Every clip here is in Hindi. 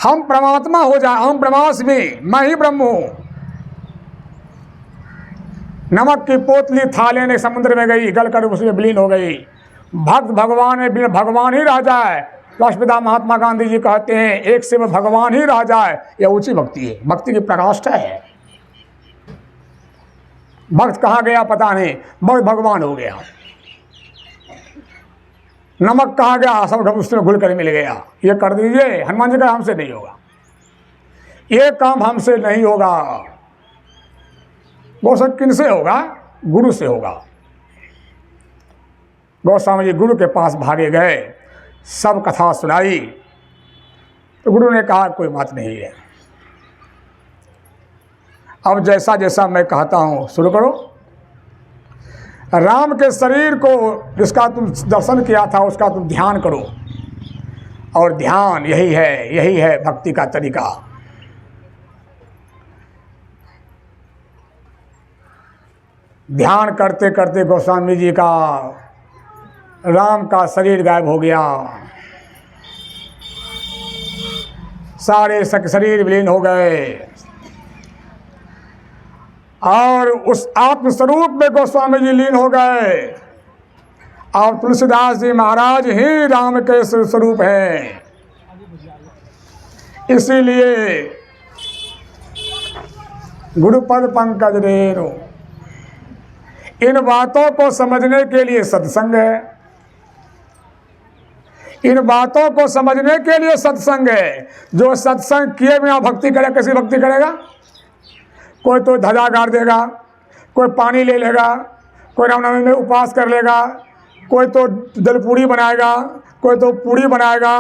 हम परमात्मा हो जाए, हम ब्रह्मास्मि, मैं ही ब्रह्म हूं। नमक की पोतली थाले ने समुद्र में गई, गलकर उसमें विलीन हो गई। भक्त भगवान में भगवान ही रह जाए। राष्ट्रपिता महात्मा गांधी जी कहते हैं, एक से भगवान ही रह जाए, यह ऊंची भक्ति है, भक्ति की पराकाष्ठा है। भक्त कहाँ गया पता नहीं, भक्त भगवान हो गया। नमक कहाँ गया, सब उसमें घुल कर मिल गया। ये कर दीजिए, हनुमान जी का हमसे नहीं होगा, ये काम हमसे नहीं होगा। वो सब किनसे होगा? गुरु से होगा। गोस्वामी जी गुरु के पास भागे गए, सब कथा सुनाई, तो गुरु ने कहा कोई बात नहीं है, अब जैसा जैसा मैं कहता हूं शुरू करो। राम के शरीर को जिसका तुम दर्शन किया था उसका तुम ध्यान करो, और ध्यान यही है भक्ति का तरीका। ध्यान करते करते गोस्वामी जी का राम का शरीर गायब हो गया, सारे शरीर विलीन हो गए, और उस आत्मस्वरूप में गोस्वामी जी लीन हो गए। और तुलसीदास जी महाराज ही राम के स्वरूप हैं। इसीलिए गुरुपद पंकज रेणु, इन बातों को समझने के लिए सत्संग है, इन बातों को समझने के लिए सत्संग है। जो सत्संग किए बिना भक्ति करे, कैसी भक्ति करेगा? कोई तो ध्वजा गाड़ देगा, कोई पानी ले लेगा, कोई रामनवमी में उपवास कर लेगा, कोई तो दलपूड़ी बनाएगा, कोई तो पूड़ी बनाएगा,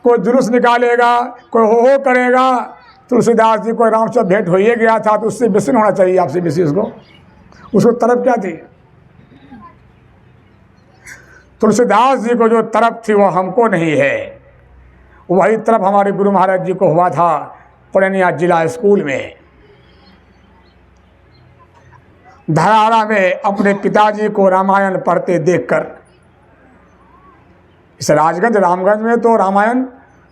कोई जुलूस निकालेगा, कोई हो करेगा। तुलसीदास जी को राम से भेंट हो ही गया था, तो उससे बेसिन होना चाहिए, आपसे बेसी उसको तरफ क्या थी? तुलसीदास जी को जो तरफ थी वो हमको नहीं है। वही तरफ हमारे गुरु महाराज जी को हुआ था पूर्णिया जिला स्कूल में। धराड़ा में अपने पिताजी को रामायण पढ़ते देखकर, इस राजगंज रामगंज में तो रामायण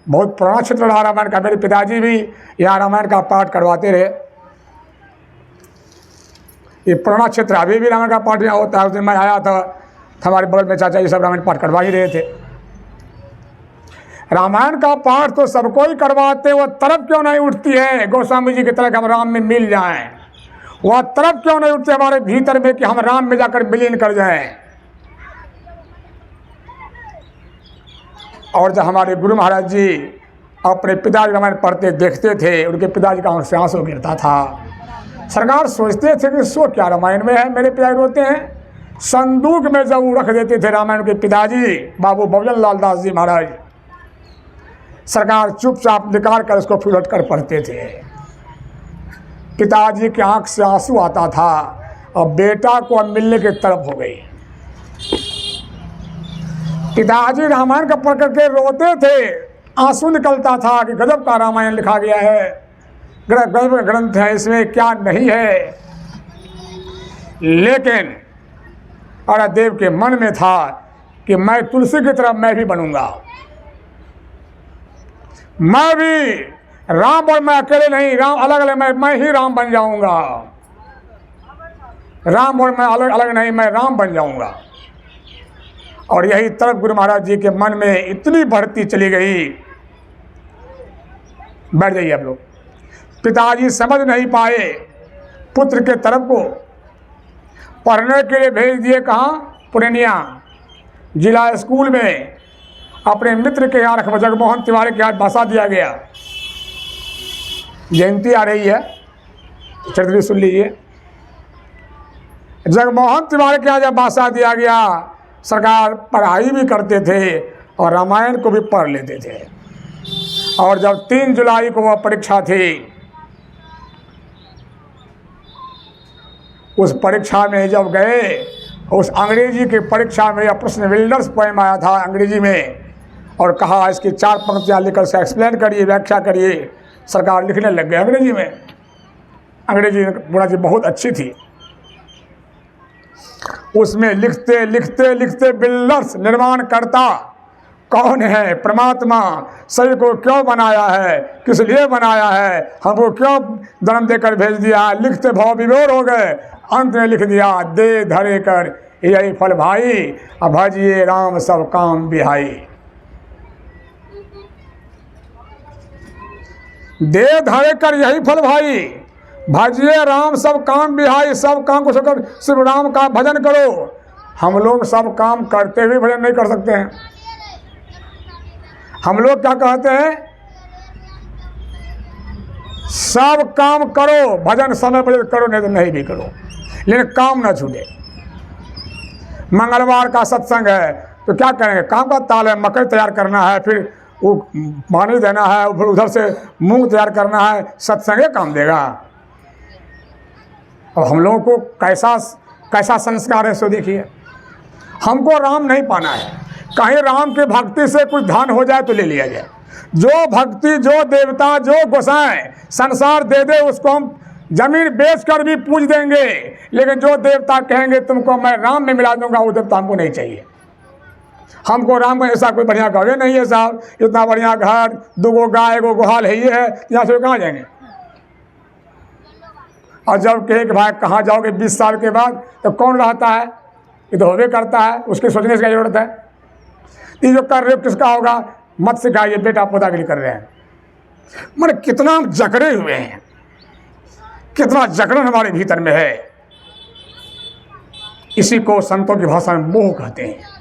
बहुत पुराना क्षेत्र रहा रामायण का। मेरे पिताजी भी यहाँ रामायण का पाठ करवाते रहे। ये पुराना क्षेत्र, अभी भी रामायण का पाठ यहाँ होता है। उस दिन मैं आया था, हमारे बगल में चाचा जी सब रामायण पाठ करवा ही रहे थे। रामायण का पाठ तो सबको ही करवाते, वह तरफ क्यों नहीं उठती है गोस्वामी जी की तरह कि हम राम में मिल जाएं? वह तरफ क्यों नहीं उठते हमारे भीतर में कि हम राम में जाकर विलीन कर जाएं? और जब हमारे गुरु महाराज जी अपने पिताजी रामायण पढ़ते देखते थे, उनके पिताजी का आंख से आंसू गिरता था। सरकार सोचते थे कि सो क्या रामायण में है, मेरे पिताजी रोते हैं। संदूक में जब वो रख देते थे रामायण के पिताजी बाबू भवजन लाल दास जी महाराज, सरकार चुपचाप निकाल कर उसको फिर उलट कर पढ़ते थे। पिताजी की आंख से आंसू आता था, और बेटा को अब मिलने की तरफ हो गई। पिताजी रामायण का पढ़ करके रोते थे, आंसू निकलता था कि गजब का रामायण लिखा गया है, गजब ग्रंथ है, इसमें क्या नहीं है। लेकिन औरदेव के मन में था कि मैं तुलसी की तरह मैं भी बनूंगा, मैं भी राम, और मैं अकेले नहीं, राम अलग अलग, मैं ही राम बन जाऊंगा। राम और मैं अलग अलग नहीं, मैं राम बन जाऊंगा। और यही तरफ गुरु महाराज जी के मन में इतनी बढ़ती चली गई। बैठ जाइए आप लोग। पिताजी समझ नहीं पाए, पुत्र के तरफ को पढ़ने के लिए भेज दिए। कहाँ? पूर्णिया जिला स्कूल में अपने मित्र के यहाँ जगमोहन तिवारी के यहाँ बसा दिया गया। जयंती आ रही है, चरित्र सुन लीजिए। जगमोहन तिवारी के यहाँ जब बसा दिया गया, सरकार पढ़ाई भी करते थे और रामायण को भी पढ़ लेते थे। और जब 3 जुलाई को वह परीक्षा थी, उस परीक्षा में जब गए, उस अंग्रेजी की परीक्षा में यह प्रश्न विल्डर्स पोएम आया था अंग्रेजी में, और कहा इसकी 4 पंक्तियाँ लिखकर उसे एक्सप्लेन करिए, व्याख्या करिए। सरकार लिखने लग गए अंग्रेजी में। अंग्रेजी बुढ़ा जी बहुत अच्छी थी। उसमें लिखते लिखते लिखते बिल्डर्स निर्माण करता कौन है परमात्मा, सभी को क्यों बनाया है, किस लिए बनाया है, हमको क्यों जन्म देकर भेज दिया। लिखते भाव विभोर हो गए, अंत में लिख दिया दे धरे कर यही फल भाई, अब भजिए राम सब काम बिहाई। दे धरे कर यही फल भाई, भजिए राम सब काम बिहाई। सब काम को छोड़कर सिर्फ राम का भजन करो। हम लोग सब काम करते हुए भजन नहीं कर सकते हैं। हम लोग क्या कहते हैं, सब काम करो, भजन समय पर करो, नहीं तो नहीं भी करो, लेकिन काम ना छूटे। मंगलवार का सत्संग है तो क्या करेंगे, काम का ताल है, मकई तैयार करना है, फिर वो पानी देना है, फिर उधर से मूंग तैयार करना है, सत्संग काम देगा। और हम लोगों को कैसा संस्कार है सो देखिए। हमको राम नहीं पाना है, कहीं राम की भक्ति से कुछ धन हो जाए तो ले लिया जाए। जो भक्ति, जो देवता, जो गोसाएं संसार दे दे उसको हम जमीन बेचकर भी पूज देंगे, लेकिन जो देवता कहेंगे तुमको मैं राम में मिला दूंगा, वो देवता हमको नहीं चाहिए। हमको राम में ऐसा कोई बढ़िया घर नहीं है साहब, इतना बढ़िया घर, 2 गाय 1 गुहाल है, ये है, यहाँ से कहाँ जाएंगे। और जब कहे कि भाई कहाँ जाओगे 20 साल के बाद, तो कौन रहता है, ये तो होवे करता है, उसके सोचने की जरूरत है। ये जो कर रहे हो किसका होगा, मत सिखाइए, बेटा पोता के लिए कर रहे हैं। मैंने कितना हम जकड़े हुए हैं, कितना जकड़न हमारे भीतर में है। इसी को संतों की भाषा में मोह कहते हैं।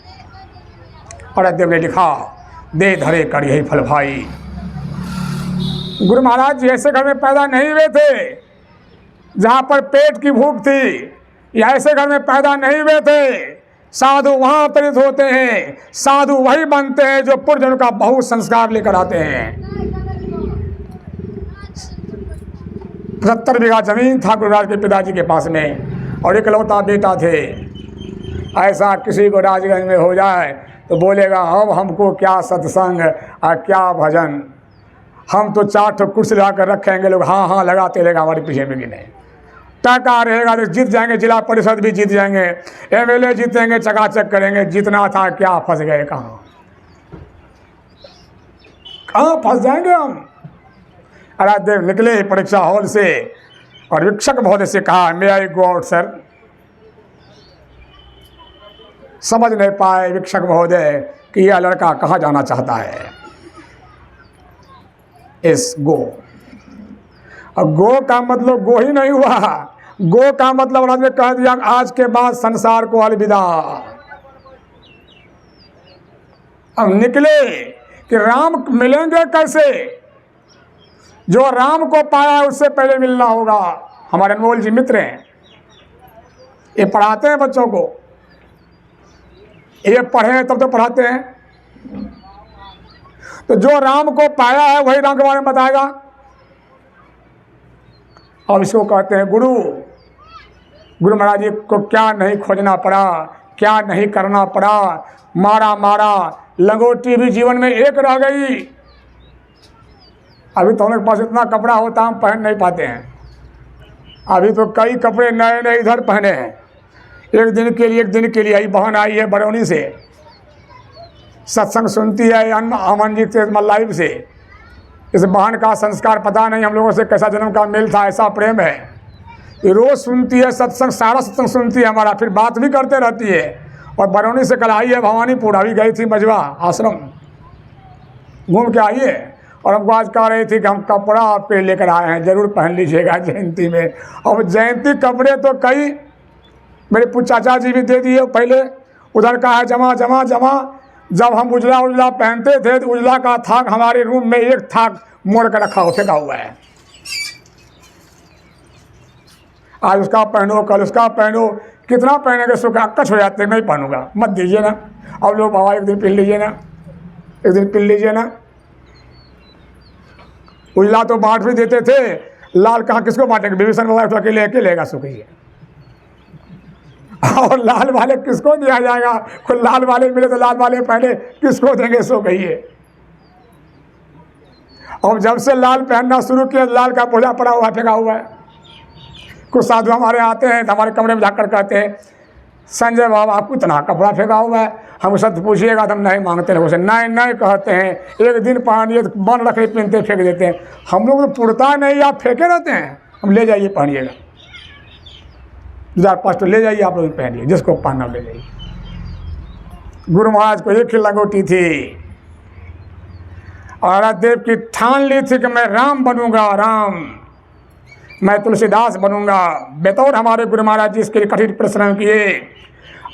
अरदेव ने लिखा दे धरे कर यही फल भाई। गुरु महाराज जी ऐसे घर में पैदा नहीं हुए थे जहाँ पर पेट की भूख थी, या ऐसे घर में पैदा नहीं हुए थे। साधु वहाँ प्रेरित होते हैं, साधु वही बनते हैं जो पूर्वजन्म का बहुत संस्कार लेकर आते हैं। 75 बीघा जमीन था गुरुराज के पिताजी के पास में, और इकलौता बेटा थे। ऐसा किसी को राजगंज में हो जाए तो बोलेगा अब हमको क्या सत्संग और क्या भजन, हम तो 4 कुर्सी लगा कर रखेंगे, लोग हाँ हाँ लगाते रहेगा हमारे पीछे में। नहीं टका रहेगा तो जीत जाएंगे, जिला परिषद भी जीत जाएंगे, MLA जीतेंगे, चकाचक करेंगे। जीतना था क्या, फंस गए कहाँ फंस जाएंगे हम। अरादेव निकले परीक्षा हॉल से और शिक्षक महोदय से कहा मे आई गो आउट सर। समझ नहीं पाए शिक्षक महोदय कि यह लड़का कहाँ जाना चाहता है। इस गो, अब गो का मतलब गो ही नहीं हुआ, गो का मतलब उन्होंने कह दिया आज के बाद संसार को अलविदा। अब निकले कि राम मिलेंगे कैसे, जो राम को पाया उससे पहले मिलना होगा। हमारे अनमोल जी मित्र हैं, ये पढ़ाते हैं बच्चों को, ये पढ़े तब तो पढ़ाते हैं। तो जो राम को पाया है वही राम के बारे में बताएगा। अब इसको कहते हैं गुरु। गुरु महाराज जी को क्या नहीं खोजना पड़ा, क्या नहीं करना पड़ा। मारा लंगोटी भी जीवन में एक रह गई। अभी तो हमारे पास इतना कपड़ा होता हम पहन नहीं पाते हैं। अभी तो कई कपड़े नए नए इधर पहने हैं। एक दिन के लिए आई बहन आई है बरौनी से, सत्संग सुनती है अमन जी के लाइव से। इस बहन का संस्कार पता नहीं हम लोगों से कैसा जन्म का मेल था, ऐसा प्रेम है। ये रोज़ सुनती है सत्संग, सारा सत्संग सुनती है हमारा, फिर बात भी करते रहती है। और बरौनी से कल आई है भवानीपुर, अभी गई थी मजवा आश्रम, घूम के आई है। और हमको आज कह रही थी कि हम कपड़ा आपके लेकर आए हैं, ज़रूर पहन लीजिएगा जयंती में। अब जयंती कपड़े तो कई मेरे चाचा जी भी दे दिए पहले, उधर का है जमा। जब हम उजला पहनते थे तो उजला का थाक हमारे रूम में एक थाक मोड़ कर रखा फेंका हुआ है। आज उसका पहनो, कल उसका पहनो, कितना पहनेंगे सो अक्कच हो जाते, नहीं पहनूंगा, मत दीजिए ना। अब लोग बाबा एक दिन पहन लीजिए ना, एक दिन पहन लीजिए ना। उजला तो बांट भी देते थे, लाल कहाँ किसको बांटेंगे, विभीषण बाबा तो अकेले लेगा सो कहिए। और लाल वाले किसको दिया जाएगा, कोई लाल वाले मिले तो लाल वाले पहले किसको देंगे सो कहिए। और जब से लाल पहनना शुरू किया लाल का बोझा पड़ा हुआ फेंका हुआ है। कुछ साधु हमारे आते हैं तो हमारे कमरे में जाकर कहते हैं संजय बाबा आपको इतना कपड़ा फेंका हुआ है, हम सत्य पूछिएगा तो हम नहीं मांगते लोगों से, नहीं नहीं कहते हैं। एक दिन पहनिए तो बन रखे पहनते फेंक देते हैं। हम लोग तो पुरता नहीं, आप फेंके रहते हैं। हम ले जाइए पहनिएगा, 2005 तो ले जाइए आप लोग पहनिए, जिसको पहनना ले जाइए। गुरु महाराज को एक ही लंगोटी थी और देव की ठान ली थी कि मैं राम बनूंगा, राम, मैं तुलसीदास बनूंगा। बेतौर हमारे गुरु महाराज जी इसके लिए कठिन परिश्रम किए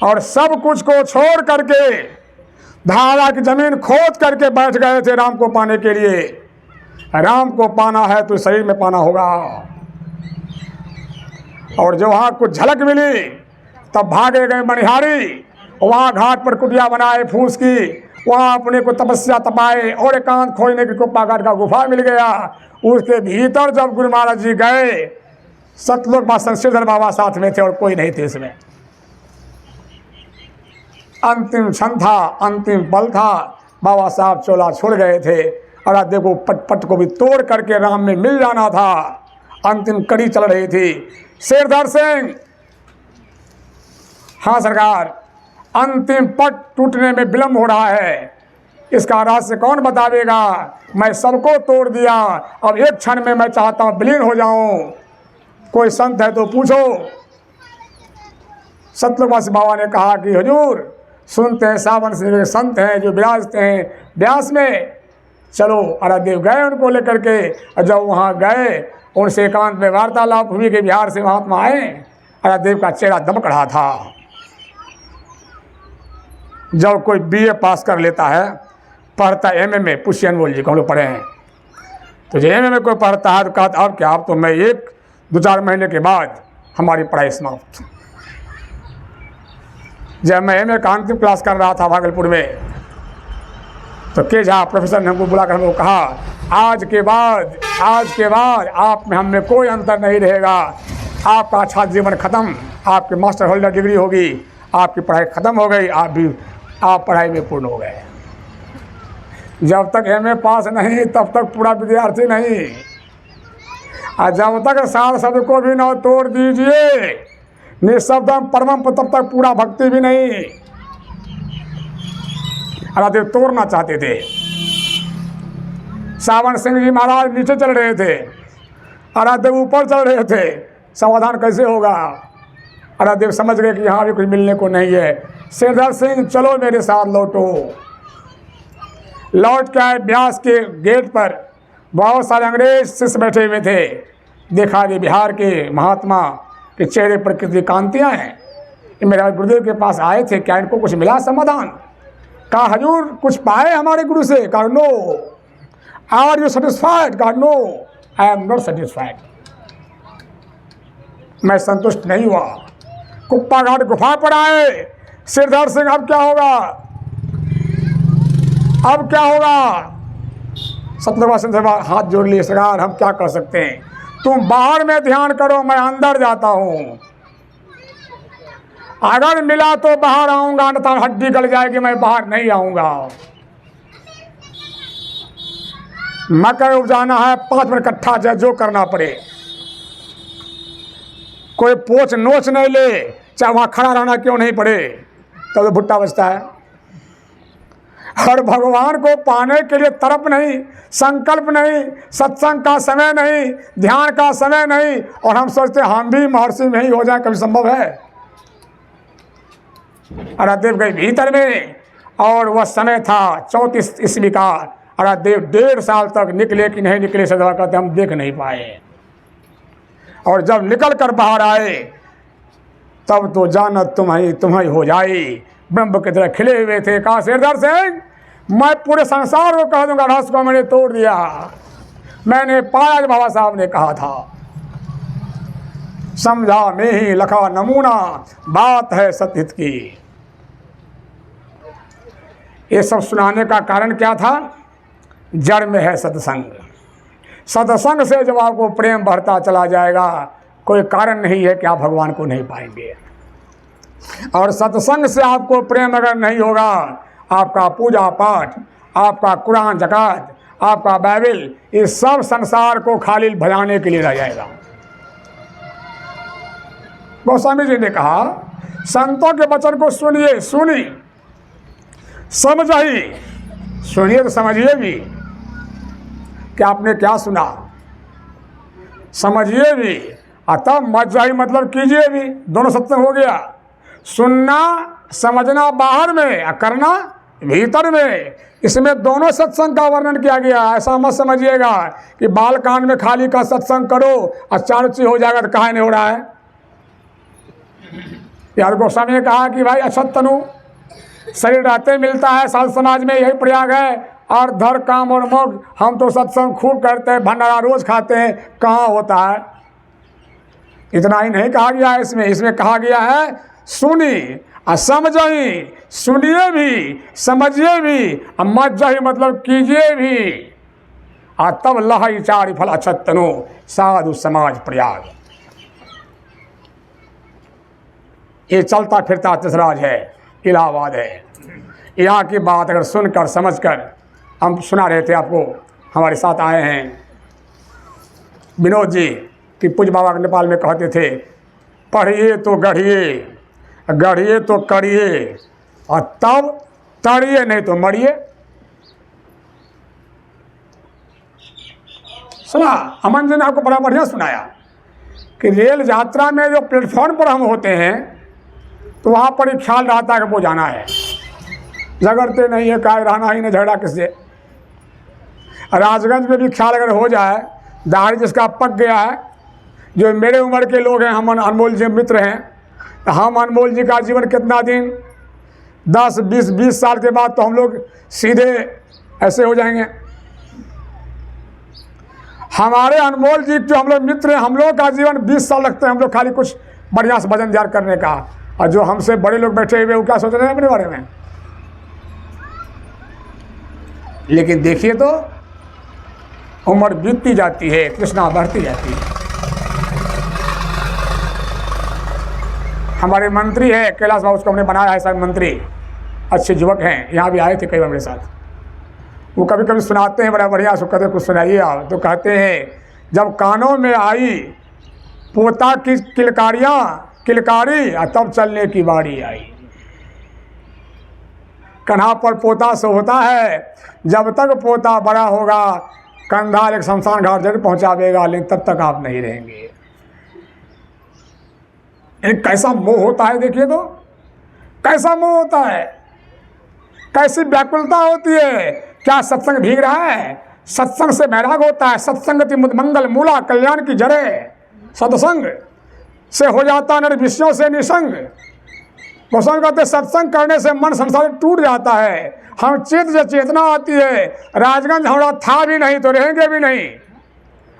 और सब कुछ को छोड़ करके धारा की जमीन खोद करके बैठ गए थे राम को पाने के लिए। राम को पाना है तो शरीर में पाना होगा। और जो वहाँ कुछ झलक मिली तब भागे गए मणिहारी, वहाँ घाट पर कुटिया बनाए फूस की, वहाँ अपने को तपस्या तपाए और एकांत खोजने की कुप्पाघाट का गुफा मिल गया। उसके भीतर जब गुरु महाराज जी गए, सतलोक बाबा श्रीधर बाबा साथ में थे और कोई नहीं थे इसमें। अंतिम क्षण था, अंतिम पल था, बाबा साहब चोला छोड़ गए थे और देखो पट को भी तोड़ करके राम में मिल जाना था। अंतिम कड़ी चल रही थी। श्रीधर सिंह, हाँ सरकार, अंतिम पट टूटने में विलम्ब हो रहा है, इसका रहस्य कौन बतावेगा? मैं सबको तोड़ दिया, अब एक क्षण में मैं चाहता हूँ विलीन हो जाऊं। कोई संत है तो पूछो। सतलोकवासी बाबा ने कहा कि हुजूर सुनते हैं, सावन से संत हैं जो विराजते हैं व्यास में, चलो। अरादेव गए उनको लेकर के, और जब वहाँ गए उनसे एकांत में वार्तालाप हुई कि बिहार से महात्मा आए। अरादेव का चेहरा दमक रहा था। जब कोई BA पास कर लेता है, पढ़ता MMA, पुष्य अनमोल जी को हम लोग पढ़े हैं, तो जो MMA में कोई पढ़ता है तो कहता अब क्या, अब तो मैं 1-2-4 महीने के बाद हमारी पढ़ाई समाप्त। जब मैं MA का अंतिम क्लास कर रहा था भागलपुर में, तो के झा प्रोफेसर ने हमको बुलाकर हमको कहा, आज के बाद आप में हम में कोई अंतर नहीं रहेगा। आपका अच्छा जीवन खत्म, आपकी मास्टर होल्डर डिग्री होगी, आपकी पढ़ाई खत्म हो गई, आप पढ़ाई में पूर्ण हो गए। जब तक MA पास नहीं तब तक पूरा विद्यार्थी नहीं, और जब तक सार शब्द को भी न तोड़ दीजिए निःशब्दम परमम, तब तक पूरा भक्ति भी नहीं। अरादेव तोड़ना चाहते थे। सावन सिंह जी महाराज नीचे चल रहे थे, अरादेव ऊपर चल रहे थे। समाधान कैसे होगा? अरादेव समझ गए कि यहाँ भी कुछ मिलने को नहीं है। श्रीधर सिंह चलो मेरे साथ लौटो। लौट के आए व्यास के गेट पर, बहुत सारे अंग्रेज शिष्य बैठे हुए थे। देखा कि बिहार के महात्मा के चेहरे पर कितनी कांतियाँ हैं। ये मेरे गुरुदेव के पास आए थे, क्या इनको कुछ मिला समाधान? कहा हजूर कुछ पाए हमारे गुरु से? कहा नो। Are you satisfied? कहा no, I am not satisfied, मैं संतुष्ट नहीं हुआ। कुप्पा घाट गुफा पर आए। श्रीधर सिंह अब क्या होगा, अब क्या होगा? सतलोकवासी हाथ जोड़ लिए, सरकार हम क्या कर सकते हैं, तुम बाहर में ध्यान करो, मैं अंदर जाता हूं। अगर मिला तो बाहर आऊंगा, अन्यथा हड्डी गल जाएगी, मैं बाहर नहीं आऊंगा। मकई उपजाना है 5 मिनट कट्ठा, चाहे जो करना पड़े, कोई पोछ नोच नहीं ले, चाहे वहाँ खड़ा रहना क्यों नहीं पड़े, तब तो भुट्टा बचता है। हर भगवान को पाने के लिए तरफ नहीं, संकल्प नहीं, सत्संग का समय नहीं, ध्यान का समय नहीं, और हम सोचते हम भी महर्षि में ही हो जाए, कभी संभव है? अरादेव गए भीतर में, और वह समय था 34 ईस्वी का। अरादेव 1.5 साल तक निकले कि नहीं निकले, सदा कहते हम देख नहीं पाए। और जब निकल कर बाहर आए तब तो जानत तुम्हारी हो जाई, ब्रह्म की तरह खिले हुए थे। कहा श्रीधर सिंह मैं पूरे संसार को कह दूंगा, रहस्य को मैंने तोड़ दिया, मैंने पाया। बाबा साहब ने कहा था, समझा में ही लखा नमूना, बात है सतहित की। ये सब सुनाने का कारण क्या था? जड़ में है सत्संग। सत्संग से जब आपको प्रेम बढ़ता चला जाएगा, कोई कारण नहीं है कि आप भगवान को नहीं पाएंगे। और सत्संग से आपको प्रेम अगर नहीं होगा, आपका पूजा पाठ, आपका कुरान ज़कात, आपका बाइबल, इस सब संसार को खाली भजाने के लिए रह जाएगा। गोस्वामी जी ने कहा संतों के वचन को सुनिए, सुनी, समझ आई, सुनिए तो समझिए भी कि आपने क्या सुना, समझिए भी और तब मत जाही मतलब कीजिए भी। दोनों सत्संग हो गया, सुनना समझना बाहर में और करना भीतर में, इसमें दोनों सत्संग का वर्णन किया गया। ऐसा मत समझिएगा कि बाल कांड में खाली का सत्संग करो और चारों चीज हो जाएगा, तो काहे नहीं हो रहा है। यार गोस्वामी ने कहा कि भाई अक्षत तनु शरीर रहते मिलता है, साल समाज में यही प्रयाग है, और धर काम और मोक्ष। हम तो सत्संग खूब करते हैं, भंडारा रोज खाते हैं, कहाँ होता है। इतना ही नहीं कहा गया है इसमें कहा गया है सुनी और समझी, सुनिए भी समझिए भी और मत जाही मतलब कीजिए भी, और तब लहई चारि फल अक्षत तनु साधु समाज प्रयाग। ये चलता फिरता तीसराज है, इलाहाबाद है। यहाँ की बात अगर सुनकर समझकर, हम सुना रहे थे आपको, हमारे साथ आए हैं विनोद जी कि पूज्य बाबा नेपाल में कहते थे पढ़िए तो गढ़िए, गढ़िए तो करिए और तब तड़िए नहीं तो मरिए। सुना अमन जी ने आपको बड़ा बढ़िया सुनाया कि रेल यात्रा में जो प्लेटफॉर्म पर हम होते हैं तो वहाँ पर एक ख्याल रहता है कि वो जाना है, झगड़ते नहीं है, काय रहना ही नहीं, झगड़ा किससे। राजगंज में भी ख्याल अगर हो जाए, दाढ़ी जिसका पक गया है, जो मेरे उम्र के लोग हैं, हम अनमोल जी मित्र हैं, तो हम अनमोल जी का जीवन कितना दिन 10, 20, 20 साल के बाद तो हम लोग सीधे ऐसे हो जाएंगे। हमारे अनमोल जी जो हम लोग मित्र हैं, हम लोग का जीवन 20 साल लगते हैं, हम लोग खाली कुछ बढ़िया से भजन ध्यान करने का, और जो हमसे बड़े लोग बैठे हुए वो क्या सोच रहे हैं अपने बारे में। लेकिन देखिए तो उम्र बीतती जाती है, कृष्णा बढ़ती जाती है। हमारे मंत्री है कैलाश बाबू, उसको हमने बनाया है सर मंत्री, अच्छे युवक हैं, यहाँ भी आए थे कई बार मेरे साथ। वो कभी कभी सुनाते हैं बड़ा बढ़िया, सो कहते कुछ सुनाइए आप, तो कहते हैं जब कानों में आई पोता की किलकारी तब चलने की बारी आई। कन्हा पर पोता से होता है, जब तक पोता बड़ा होगा कंधार एक शमशान घाट जरूर पहुंचावेगा, लेकिन तब तक आप नहीं रहेंगे। कैसा मोह होता है, देखिए तो कैसा मोह होता है, कैसी व्याकुलता होती है। क्या सत्संग भीग रहा है? सत्संग से वैराग होता है। सत्संगति मंगल मूला कल्याण की जड़े, सत्संग से हो जाता नर विषयों से निसंग। गोस्वामी कहते सत्संग करने से मन संसार टूट जाता है। हम चेतना आती है, राजगंज हमारा था भी नहीं तो रहेंगे भी नहीं।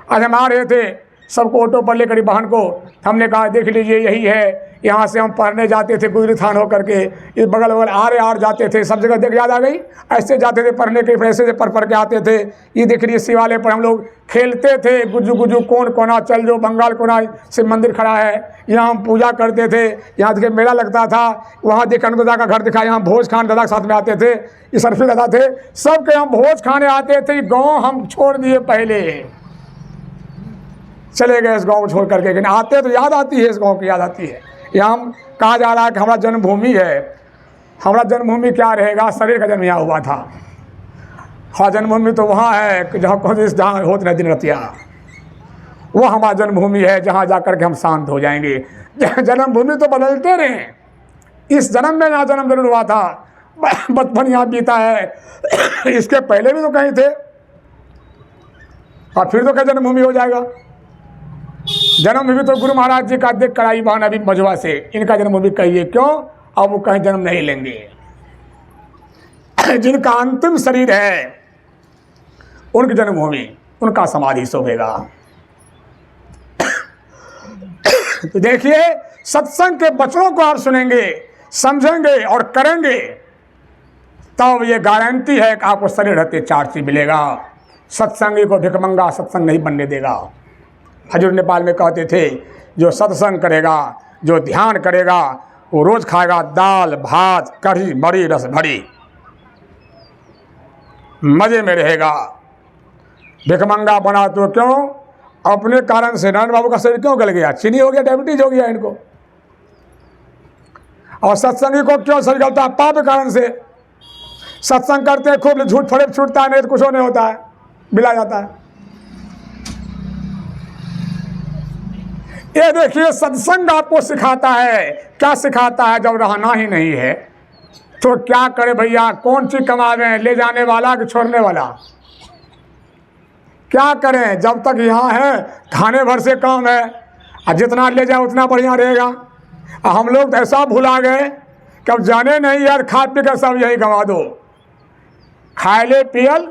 आज हम आ रहे थे, सबको ऑटो पर लेकर बहन को हमने कहा देख लीजिए यही है, यहाँ से हम पढ़ने जाते थे गुजरी थान होकर के, इस बगल बगल आर जाते थे, सब जगह देख याद आ गई। ऐसे जाते थे पढ़ने के, ऐसे से पढ़ के आते थे। ये देख लीजिए शिवालय पर हम लोग खेलते थे, गुज्जू गुज्जू कौन कोना चल जो बंगाल कोना शिव मंदिर खड़ा है, यहाँ हम पूजा करते थे। यहाँ देखिए मेला लगता था, वहाँ देख अनु दादा का घर दिखा, यहाँ भोज खान दादा के साथ में आते थे, ये सरफी दादा थे, सबके यहाँ भोज खाने आते थे। गाँव हम छोड़ दिए, पहले चले गए इस गाँव को छोड़ करके, लेकिन आते तो याद आती है, इस गाँव की याद आती है। यहाँ हम कहा जा रहा है कि हमारा जन्मभूमि है। हमारा जन्मभूमि क्या रहेगा? शरीर का जन्म यहाँ हुआ था। हाँ, जन्मभूमि तो वहाँ है कि जहाँ होत न दिन रतिया, वो हमारा जन्मभूमि है, जहाँ जा कर के हम शांत हो जाएंगे। जन्मभूमि तो बदलते रहे, इस जन्म में यहाँ जन्म जरूर हुआ था, बचपन यहाँ बीता है, इसके पहले भी तो कहीं थे, और फिर तो क्या जन्मभूमि हो जाएगा। जन्मभूमि तो गुरु महाराज जी का देख कराई बहन अभी मझवा से, इनका जन्मभूमि कहिए क्यों, अब वो कहीं जन्म नहीं लेंगे। जिनका अंतिम शरीर है उनकी जन्मभूमि, उनका समाधि शोभेगा। तो देखिए, सत्संग के वचनों को आप सुनेंगे, समझेंगे और करेंगे, तब ये गारंटी है कि आपको शरीर रहते 4 चीज मिलेगा। सत्संगी को भिखमंगा सत्संग नहीं बनने देगा। हजूर नेपाल में कहते थे जो सत्संग करेगा, जो ध्यान करेगा, वो रोज खाएगा दाल भात कढ़ी मरी रस भरी, मजे में रहेगा। भिखमंगा बना तो क्यों? अपने कारण से नारायण बाबू का शरीर क्यों गल गया? चीनी हो गया, डायबिटीज हो गया इनको। और सत्संगी को क्यों शरीर गलता? पाप कारण से। सत्संग करते हैं खूब, झूठ फरेब छूटता है, नहीं तो कुछ नहीं होता है, मिला जाता है। ये देखिए सत्संग आपको सिखाता है, क्या सिखाता है? जब रहना ही नहीं है तो क्या करे भैया? कौन चीज कमावे, ले जाने वाला कि छोड़ने वाला? क्या करें? जब तक यहाँ है खाने भर से काम है, और जितना ले जाए उतना बढ़िया रहेगा। और हम लोग तो ऐसा भुला गए कि अब जाने नहीं यार, खा पी कर सब यही गंवा दो। खाए पियल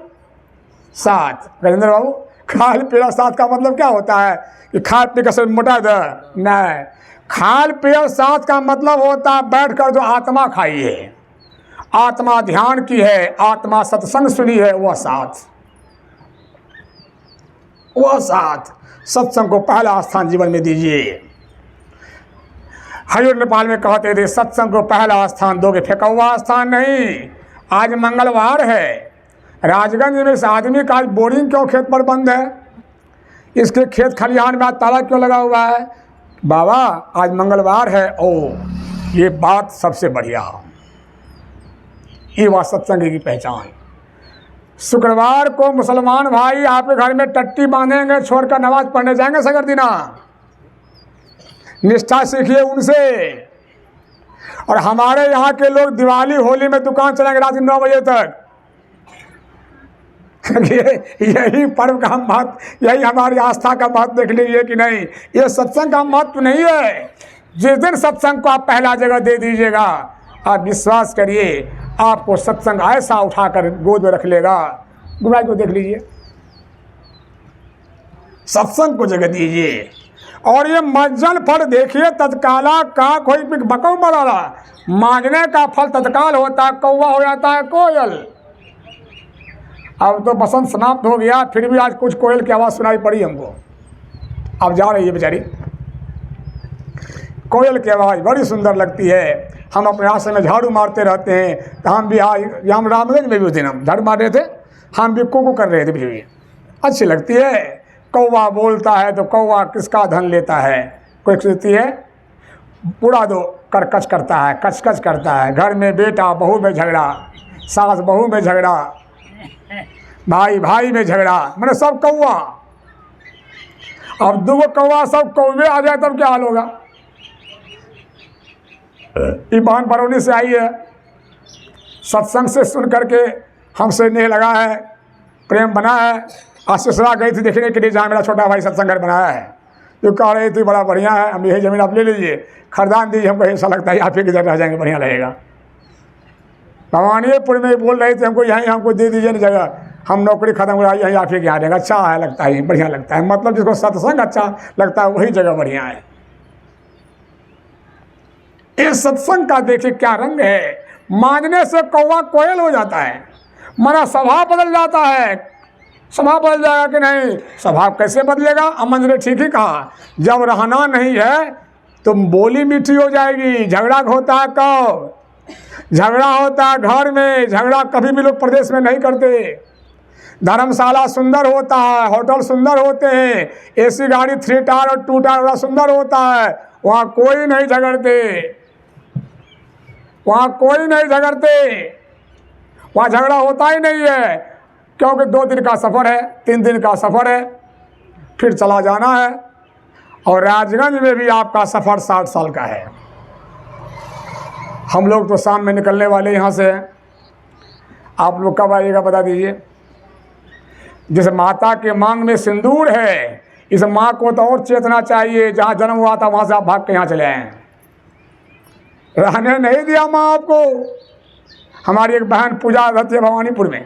साथ, गजेंद्र बाबू, खाल पियल साथ का मतलब क्या होता है कि खा पी कर सब मोटा दे? नहीं, खाल पियल साथ का मतलब होता है बैठ कर जो आत्मा खाई है, आत्मा ध्यान की है, आत्मा सत्संग सुनी है, वह साथ, वह साथ। सत्संग को पहला स्थान जीवन में दीजिए। हजूर नेपाल में कहते थे सत्संग को पहला स्थान दोगे, फेंका स्थान नहीं। आज मंगलवार है, राजगंज में इस आदमी का आज बोरिंग क्यों खेत पर बंद है? इसके खेत खलिहान में आज ताला क्यों लगा हुआ है? बाबा आज मंगलवार है। ओ, ये बात सबसे बढ़िया, ये वह सत्संग की पहचान। शुक्रवार को मुसलमान भाई आपके घर में टट्टी बांधेंगे, छोड़कर नमाज पढ़ने जाएंगे सगर दिना। निष्ठा सीखिए उनसे। और हमारे यहाँ के लोग दिवाली होली में दुकान चलाएंगे रात 9 बजे तक। यही पर्व का महत्व, यही हमारी आस्था का महत्व देख लीजिए कि नहीं। ये सत्संग का महत्व नहीं है। जिस दिन सत्संग को आप पहला जगह दे दीजिएगा, आप विश्वास करिए आपको सत्संग ऐसा उठाकर गोद में रख लेगा। गुरुराज को देख लीजिए, सत्संग को जगह दीजिए। और ये मज्जन फल देखिए तत्काला का कोई बकौ बराला, मांगने का फल तत्काल होता है, कौवा हो जाता है कोयल। अब तो बसंत समाप्त हो गया, फिर भी आज कुछ कोयल की आवाज़ सुनाई पड़ी हमको। अब जा रही है बेचारी, कोयल की आवाज़ बड़ी सुंदर लगती है। हम अपने आश्रम में झाड़ू मारते रहते हैं, तो हम भी आज हम रामगंज में भी उस दिन हम झाड़ू मार रहे थे, हम भी कुकू कर रहे थे, भी अच्छी लगती है। कौवा बोलता है तो कौवा किसका धन लेता है, कोई कहती है उड़ा दो, करकच करता है, कचकच करता है। घर में बेटा बहू में झगड़ा, सास बहू में झगड़ा, भाई भाई में झगड़ा, मैंने सब कौवा। अब 2 कौवा सब कौवे आ जाए तब क्या हाल होगा? ये बहन बरौनी से आई है, सत्संग से सुन करके हमसे नेह लगा है, प्रेम बना है। आज सिसरा गई थी देखने के लिए जहाँ मेरा छोटा भाई सत्संग घर बनाया है। जो कह रही थी बड़ा बढ़िया है, हम यही ज़मीन आप ले लीजिए, खरदान दीजिए, हमको ऐसा लगता है आप ही की जगह रह जाएंगे, बढ़िया लगेगा। भवानीपुर में बोल रहे थे हमको यहीं हमको दे दीजिए ना जगह, हम नौकरी खत्म हो यहीं आप ही के यहाँ रहेगा। अच्छा है, लगता है बढ़िया लगता है, मतलब जिसको सत्संग अच्छा लगता है वही जगह बढ़िया है। इस सत्संग का देखिए क्या रंग है। मांगने से कौवा कोयल हो जाता है, मना स्वभाव बदल जाता है। स्वभाव बदल जाएगा कि नहीं? स्वभाव कैसे बदलेगा? अमन ने ठीक ही कहा, जब रहना नहीं है तो बोली मीठी हो जाएगी। झगड़ा होता है कब? झगड़ा होता है घर में। झगड़ा कभी भी लोग प्रदेश में नहीं करते। धर्मशाला सुंदर होता है, होटल सुंदर होते हैं, एसी गाड़ी 3 टायर और 2 टायर सुंदर होता है, वहाँ कोई नहीं झगड़ते, वहाँ कोई नहीं झगड़ते, वहाँ झगड़ा होता ही नहीं है। क्योंकि 2 दिन का सफ़र है, 3 दिन का सफ़र है, फिर चला जाना है। और राजगंज में भी आपका सफ़र 60 साल का है। हम लोग तो शाम में निकलने वाले यहाँ से हैं। आप लोग कब आइएगा बता दीजिए। जिस माता के मांग में सिंदूर है, इस माँ को तो और चेतना चाहिए। जहाँ जन्म हुआ था वहाँ से आप भाग के यहाँ चले आए। रहने नहीं दिया माँ आपको। हमारी एक बहन पूजा रहती है भवानीपुर में,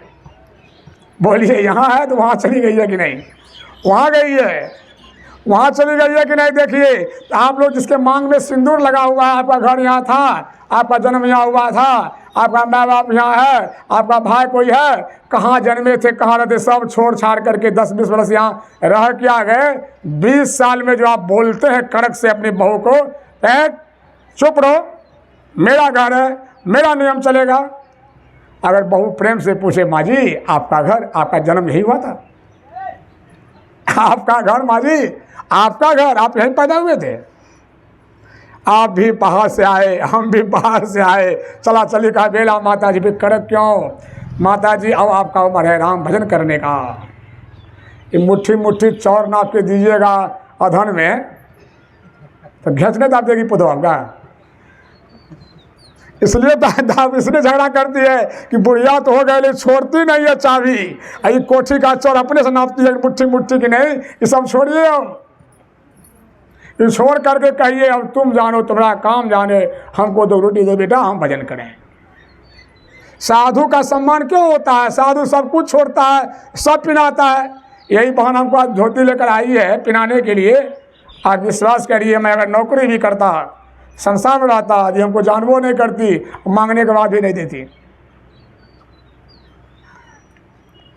बोलिए यहाँ है तो वहाँ चली गई है कि नहीं? वहाँ गई है, वहाँ चली गई है कि नहीं? देखिए तो आप लोग जिसके मांग में सिंदूर लगा हुआ है, आपका घर यहाँ था, आपका जन्म यहाँ हुआ था, आपका माँ बाप यहाँ है, आपका भाई कोई है, कहाँ जन्मे थे, कहाँ रहते, सब छोड़ छाड़ करके 10-20 वर्ष यहाँ रह के आ गए। 20 साल में जो आप बोलते हैं कड़क से अपनी बहू को, चुप रहो, मेरा घर है, मेरा नियम चलेगा। अगर बहू प्रेम से पूछे, माँ जी आपका घर, आपका जन्म यही हुआ था? आपका घर माँ जी, आपका घर, आप यहीं पैदा हुए थे? आप भी पहाड़ से आए, हम भी पहाड़ से आए, चला चली का बेला माता जी भी कड़क क्यों? माता जी अब आपका उम्र है राम भजन करने का, ये मुट्ठी मुट्ठी चौर नाप के दीजिएगा अधन में तो घिसने दाब देगी पुतो आपका। इसलिए दाब इसलिए झगड़ा करती है कि बुढ़िया तो हो गए लेकिन छोड़ती नहीं है चाबी। ये कोठी का चौर अपने से नापती है मुट्ठी मुट्ठी की नहीं, ये सब छोड़िए अब, ये छोड़ करके कहिए अब तुम जानो तुम्हारा काम जाने, हमको दो रोटी दो बेटा हम भजन करें। साधु का सम्मान क्यों होता है? साधु सब कुछ छोड़ता है, सब पिनाता है। यही बहन हमको आज धोती लेकर आई है पिनाने के लिए। आप विश्वास करिए मैं अगर नौकरी भी करता, संसार में रहता, यदि हमको जानबो नहीं करती, मांगने के बाद भी नहीं देती।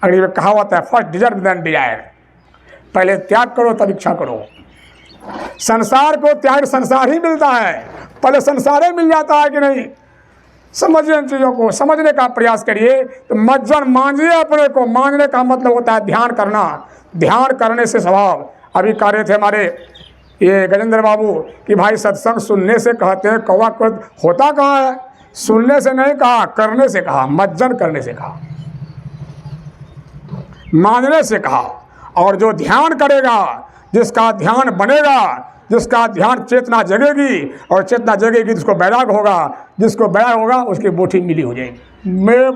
अगर ये कहावत है फर्स्ट डिजर्व देन डिजायर, पहले त्याग करो तब इच्छा करो। संसार को त्याग संसार ही मिलता है, पहले संसार ही मिल जाता है कि नहीं? समझिए इन चीज़ों को, समझने का प्रयास करिए। तो मज्जन मांझिए अपने को, मांझने का मतलब होता है ध्यान करना, ध्यान करने से स्वभाव। अभी कह रहे थे हमारे ये गजेंद्र बाबू कि भाई सत्संग सुनने से कहते हैं कौवा क्रोध होता कहाँ है? सुनने से नहीं कहा, करने से कहा, मज्जन करने से कहा, मानने से कहा। और जो ध्यान करेगा, जिसका ध्यान बनेगा, जिसका ध्यान चेतना जगेगी और चेतना जगेगी जिसको बैराग होगा, जिसको बैराग होगा उसकी बोटी मिली हो जाएगी,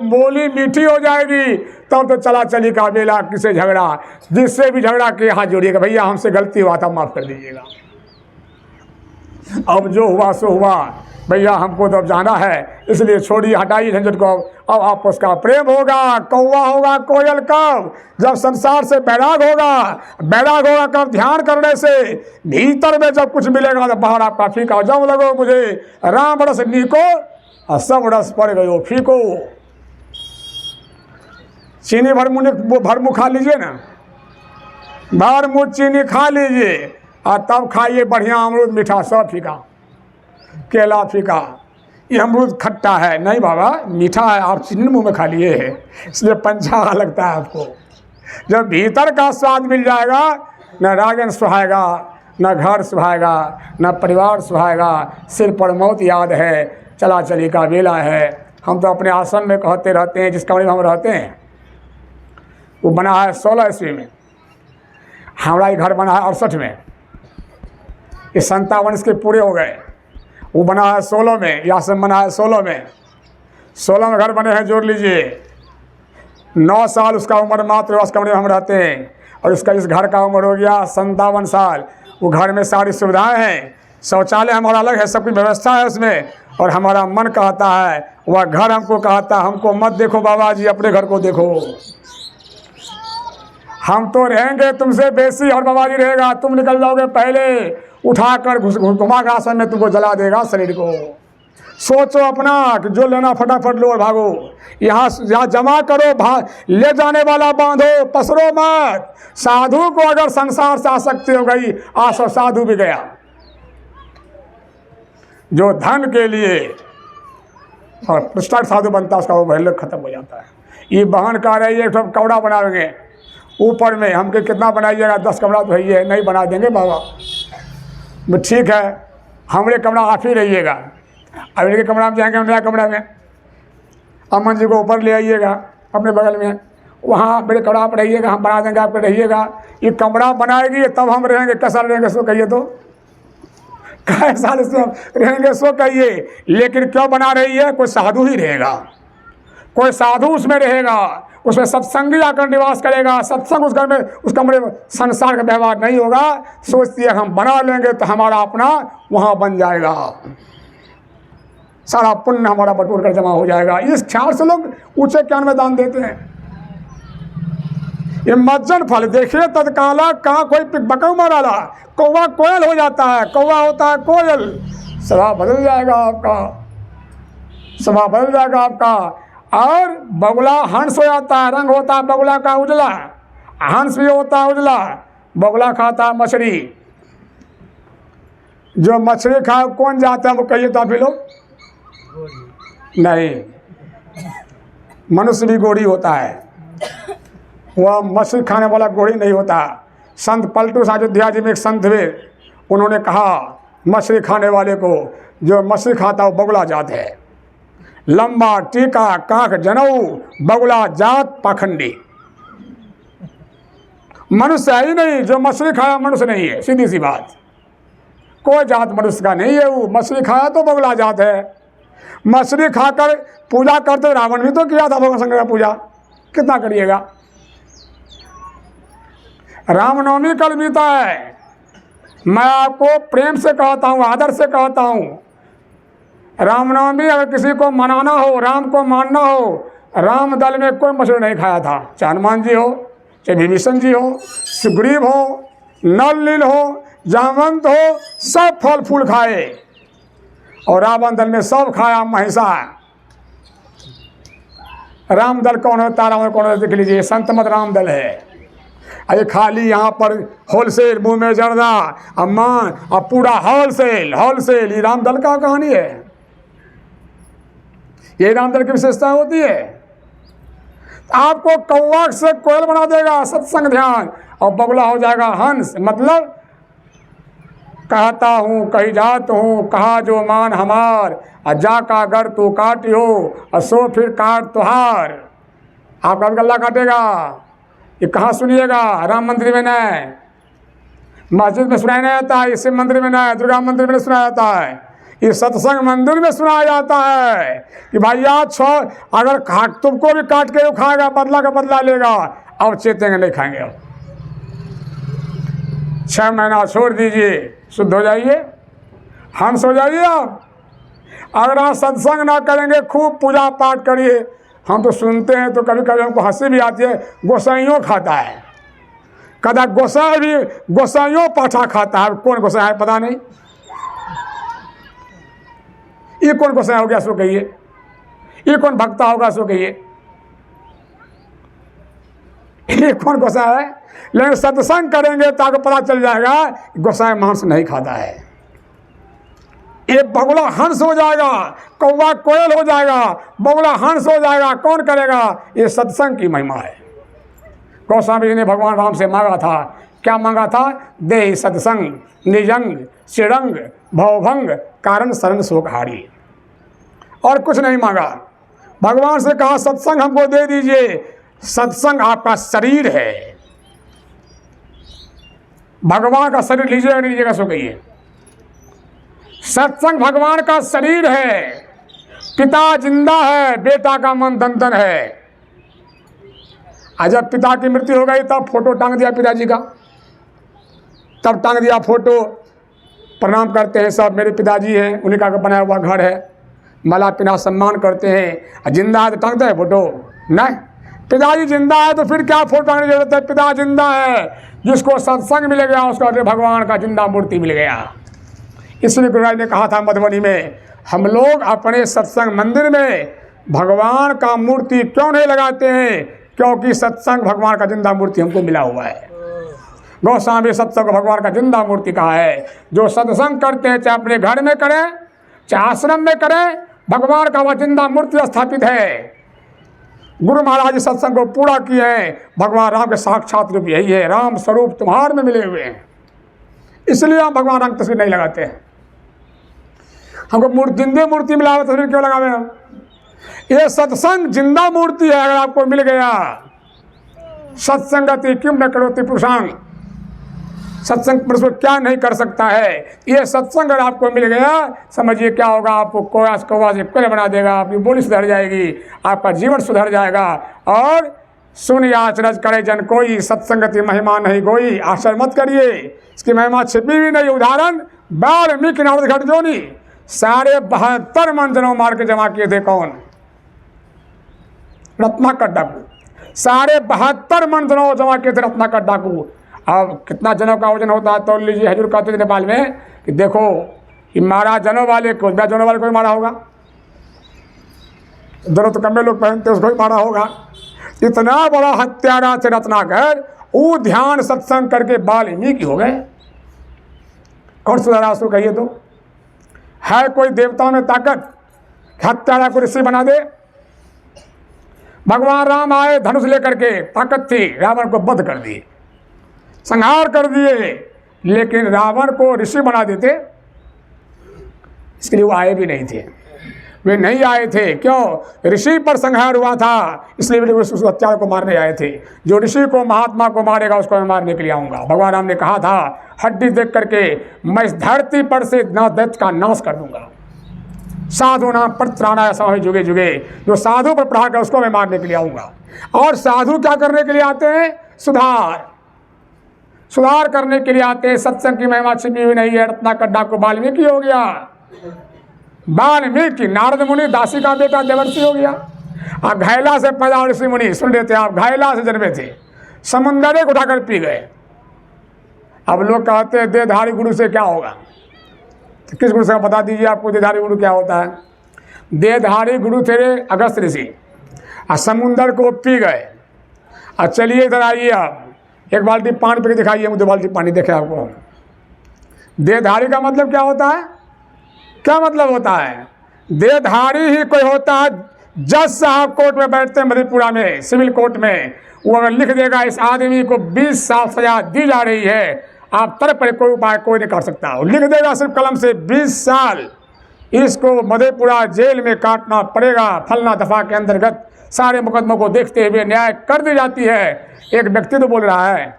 बोली मीठी हो जाएगी। तब तो चला चली का बेला, किसे झगड़ा, जिससे भी झगड़ा के हाथ जोड़िएगा, भैया हमसे गलती हुआ था माफ़ कर दीजिएगा, अब जो हुआ सो हुआ, भैया हमको तो अब जाना है, इसलिए छोड़िए हटाइए झंझट को। अब आपस का प्रेम होगा, कौवा होगा कोयल कब? जब संसार से बैराग होगा। बैराग होगा कब? ध्यान करने से। भीतर में जब कुछ मिलेगा तो बाहर आपका फीका। जब लगो मुझे राम रस नीको और सब रस पड़ गयो फीको। चीनी भरमू खा लीजिए ना, भरमू चीनी खा लीजिए और तब खाइए बढ़िया अमरूद मीठा, सब फीका, केला फीका। ये अमरूद खट्टा है, नहीं बाबा मीठा है, आप चीनी मुंह में खा लिए है इसलिए पंचा लगता है आपको। जब भीतर का स्वाद मिल जाएगा, न रागन सुहाएगा, न घर सुहाएगा, न परिवार सुहाएगा, सिर पर मौत याद है, चला चली का बेला है। हम तो अपने आश्रम में कहते रहते हैं, जिस कमरे में हम रहते हैं वो बना है 16 ईस्वी में, हमारा ये घर बना है 68 में, ये 57 इसके पूरे हो गए। वो बना है 16 में, यह आश्रम बना है 16 में, 16 में घर बने हैं, जोड़ लीजिए। 9 साल उसका उम्र मात्र उस कमरे में हम रहते हैं, और उसका इस घर का उम्र हो गया 57 साल। वो घर में सारी सुविधाएं हैं, शौचालय हमारा अलग है, सब कुछ व्यवस्था है उसमें। और हमारा मन कहता है, वह घर हमको कहता है हमको मत देखो बाबा जी, अपने घर को देखो, हम तो रहेंगे तुमसे बेसी और बाबा जी रहेगा, तुम निकल जाओगे पहले, उठाकर घुमा के आसन में तुमको जला देगा शरीर को। सोचो अपना कि जो लेना फटाफट लो और भागो, यहाँ जमा करो, ले जाने वाला बांधो, पसरो मत। साधु को अगर संसार से आसक्ति हो गई, आसो साधु भी गया। जो धन के लिए और पृष्ठ साधु बनता है उसका वो वैल्यू खत्म हो जाता है। ये बहन कह रही है सब कमरा बनाएंगे ऊपर में, हमके कितना बनाइएगा? 10 कमरा तो है, नहीं बना देंगे बाबा। ठीक है, हमारे कमरा आप ही रहिएगा, अब इनके कमरा में जाएंगे, हम नया कमरा में। अमन जी को ऊपर ले आइएगा अपने बगल में, वहाँ मेरे कमरा आप रहिएगा, हम बना देंगे, आप रहिएगा। ये कमरा बनाएगी तब हम रहेंगे, कैसा रहेंगे सो कहिए तो, कैसा रहेंगे सो कहिए। लेकिन क्यों बना रही है? कोई साधु ही रहेगा, कोई साधु उसमें रहेगा, उसमें सत्संगी आकर निवास करेगा। सत्संग उस घर में, उस कमरे में संसार का व्यवहार नहीं होगा। सोचती है हम बना लेंगे तो हमारा अपना वहाँ बन जाएगा, सारा पुण्य हमारा बटोर कर जमा हो जाएगा। इस ख्याल से लोग ऊंचे ज्ञान में दान देते हैं। ये मज्जन फल देखिए, तत्काला कहाँ कोई बकौ मारा, कौवा कोयल हो जाता है, कौवा होता है कोयल। स्वभाव बदल जाएगा आपका, स्वभाव बदल जाएगा आपका। और बगुला हंस हो जाता है, रंग होता है बगुला का उजला, हंस भी होता है उजला। बगुला खाता है मछली, जो मछली खा कौन जाता है वो कहिए तो आप लोग? नहीं, मनुष्य भी गोरी होता है, वह मछली खाने वाला गोरी नहीं होता। संत पलटू अयोध्या जी में एक संत हुए, उन्होंने कहा मछली खाने वाले को, जो मछली खाता है वो बगुला जात है। लंबा टीका कांख जनेऊ बगुला जात पाखंडी। मनुष्य है ही नहीं, जो मछली खाया मनुष्य नहीं है, सीधी सी बात। कोई जात मनुष्य का नहीं है वो। मछली खाया तो बगुला जात है। मछली खाकर पूजा करते रावण भी तो किया था भगवान शंकर का पूजा, कितना करिएगा। रामनवमी कल बीता है। मैं आपको प्रेम से कहता हूँ, आदर से कहता हूँ, रामनवमी अगर किसी को मनाना हो, राम को मानना हो, राम दल में कोई मछली नहीं खाया था। चाहे हनुमान जी हो, चाहे विभीषण जी हो, सुग्रीव हो, नल नील हो, जामवंत हो, सब फल फूल खाए। और रावण दल में सब खाया महिषा। राम दल कौन होता है, रावण कौन होता है, देख लीजिए। संत मत राम दल है। अरे खाली यहाँ पर होलसेल, मुंह में जर्दा, अम्मान, अब पूरा होलसेल होलसेल, ये राम दल का कहानी है। ये राम दल की विशेषता होती है। आपको कौवा से कोयल बना देगा सत्संग ध्यान, और बगुला हो जाएगा हंस। मतलब कहता हूँ कही जात हूँ, कहा जो मान हमार, जा का गर तू काटियो, सो फिर काट तुहार। आपका गला काटेगा। ये कहाँ सुनिएगा? राम मंदिर में नहीं, मस्जिद में सुनाया नहीं जाता है, शिव मंदिर में नहीं, दुर्गा मंदिर में नहीं सुनाया जाता है, ये सत्संग मंदिर में सुनाया जाता है कि भैया अगर तुमको भी काट के खाएगा, बदला का बदला लेगा। अब चेतेंगे नहीं खाएंगे। अब 6 महीना छोड़ दीजिए, शुद्ध हो जाइए, हंस हो जाइए। आप अगर आप सत्संग ना करेंगे, खूब पूजा पाठ करिए। हम तो सुनते हैं तो कभी कभी हमको हंसी भी आती है। गोसाइयों खाता है, कदा गोसाई भी, गोसाइयों पाठा खाता है। कौन गोसाई है पता नहीं। ये कौन गोसाई हो गया सो कहिए, ये कौन भक्ता होगा सो कहिए, ये कौन गोसाई है। लेकिन सत्संग करेंगे तो आपको पता चल जाएगा गोसाई मांस नहीं खाता है। ये बगुला हंस हो जाएगा, कौवा कोयल हो जाएगा, बगुला हंस हो जाएगा। कौन करेगा? ये सत्संग की महिमा है। गोस्वामी जी ने भगवान राम से मांगा था, क्या मांगा था? दे सत्संग निजंग चिरंग भवभंग कारण शरण शोकहारी। और कुछ नहीं मांगा। भगवान से कहा सत्संग हमको दे दीजिए। सत्संग आपका शरीर है। भगवान का शरीर लीजिएगा नहीं लीजिएगा सो कहिए। सत्संग भगवान का शरीर है। पिता जिंदा है, बेटा का मन दंतन है। जब पिता की मृत्यु हो गई तब फोटो टांग दिया पिताजी का, तब टांग दिया फोटो। प्रणाम करते हैं सब, मेरे पिताजी हैं, उन्हीं का बनाया हुआ घर है, मला पिना सम्मान करते हैं। जिंदा है तो टांगते हैं फोटो? नहीं। पिताजी जिंदा है तो फिर क्या फोटो टांगने की जरूरत है? पिता जिंदा है, जिसको सत्संग मिल गया उसका भगवान का जिंदा मूर्ति मिल गया। इसलिए गुरुराज ने कहा था मधुबनी में, हम लोग अपने सत्संग मंदिर में भगवान का मूर्ति क्यों नहीं लगाते हैं? क्योंकि सत्संग भगवान का जिंदा मूर्ति हमको मिला हुआ है। गोस्वामी सत्संग भगवान का जिंदा मूर्ति कहा है। जो सत्संग करते हैं, चाहे अपने घर में करें चाहे आश्रम में करें, भगवान का वह जिंदा मूर्ति स्थापित है। गुरु महाराज जी सत्संग को पूरा किए हैं। भगवान राम के साक्षात रूप यही है, राम स्वरूप तुम्हार में मिले हुए हैं। इसलिए हम भगवान राम की तस्वीर नहीं लगाते हैं। हमको जिंदे मूर्ति मिला हुआ तस्वीर क्यों लगावे हम? ये सत्संग जिंदा मूर्ति है। अगर आपको मिल गया, सत्संगति किम न करोति पुरुषांग, सत्संग पुरुष क्या नहीं कर सकता है। ये सत्संग अगर आपको मिल गया, समझिए क्या होगा। आपको कौवा से कोयल बना देगा, आपकी बोली सुधर जाएगी, आपका जीवन सुधर जाएगा। और सुन या अचरज करे जन कोई, सत्संगति महिमा नहीं कोई। आश्चर्य मत करिए, इसकी महिमा छिपी भी नहीं। उदाहरण वाल्मीकि नारद घट जोनी, सारे 72 मन जनों मार के जमा किए थे कौन? रत्नाकर डाकू। सारे 72 मन जनों जमा किए थे रत्नाकर डाकू। अब कितना जनों का वजन होता है तो लीजिए। हजूर कहते थे नेपाल में कि देखो कि मारा जनों वाले को, जनों वाले को ही मारा होगा, दोनों तो कम्बे लोग पहनते उसको ही मारा होगा। इतना बड़ा हत्यारा थे रत्नाकर, वो ध्यान सत्संग करके वाल्मीकि हो गए। कौन सुधारा उसको कहिए तो? है कोई देवताओं में ताकत हत्यारा को ऋषि बना दे? भगवान राम आए धनुष लेकर के, ताकत थी, रावण को वध कर दिए, संहार कर दिए। लेकिन रावण को ऋषि बना देते इसके लिए वो आए भी नहीं थे। वे नहीं आए थे, क्यों? ऋषि पर संहार हुआ था, इसलिए वे उस हत्यारे को मारने आए थे। जो ऋषि को, महात्मा को मारेगा उसको मैं मारने के लिए आऊँगा। भगवान राम ने कहा था, हड्डी देख करके मैं इस धरती पर से दैत्य का नाश कर दूंगा। साधु नाम परित्राणाय सामूहिक जुगे जुगे, जो साधु पर प्रहार कर उसको मैं मारने के लिए आऊँगा। और साधु क्या करने के लिए आते हैं? सुधार करने के लिए आते हैं। सत्संग की महिमा छिपी हुई नहीं है। रत्ना कड्डा को वाल्मीकि हो गया, वाल्मीकि नारद मुनि दासी का बेटा देवर्षि हो गया। और घैला से पैदा ऋषि मुनि, सुन लेते आप, घैला से जन्मे थे, समुंदर को उठाकर पी गए। अब लोग कहते हैं देहधारी गुरु से क्या होगा? तो किस गुरु से बता दीजिए आपको देहधारी गुरु क्या होता है? देहधारी गुरु थे अगस्त ऋषि, और समुंदर को पी गए। और चलिए इधर आइए, आप एक बाल्टी पानी पी के दिखाइए, मुझे 2 बाल्टी पानी देखे आपको। देहधारी का मतलब क्या होता है? क्या मतलब होता है? देहधारी ही कोई होता है। जज साहब कोर्ट में बैठते हैं मधेपुरा में, सिविल कोर्ट में, वो अगर लिख देगा इस आदमी को 20 साल सजा दी जा रही है, आप तरफ पर कोई उपाय कोई नहीं कर सकता। वो लिख देगा सिर्फ कलम से 20 साल इसको मधेपुरा जेल में काटना पड़ेगा। फलना दफा के अंतर्गत सारे मुकदमों को देखते हुए न्याय कर दी जाती है। एक व्यक्ति तो बोल रहा है,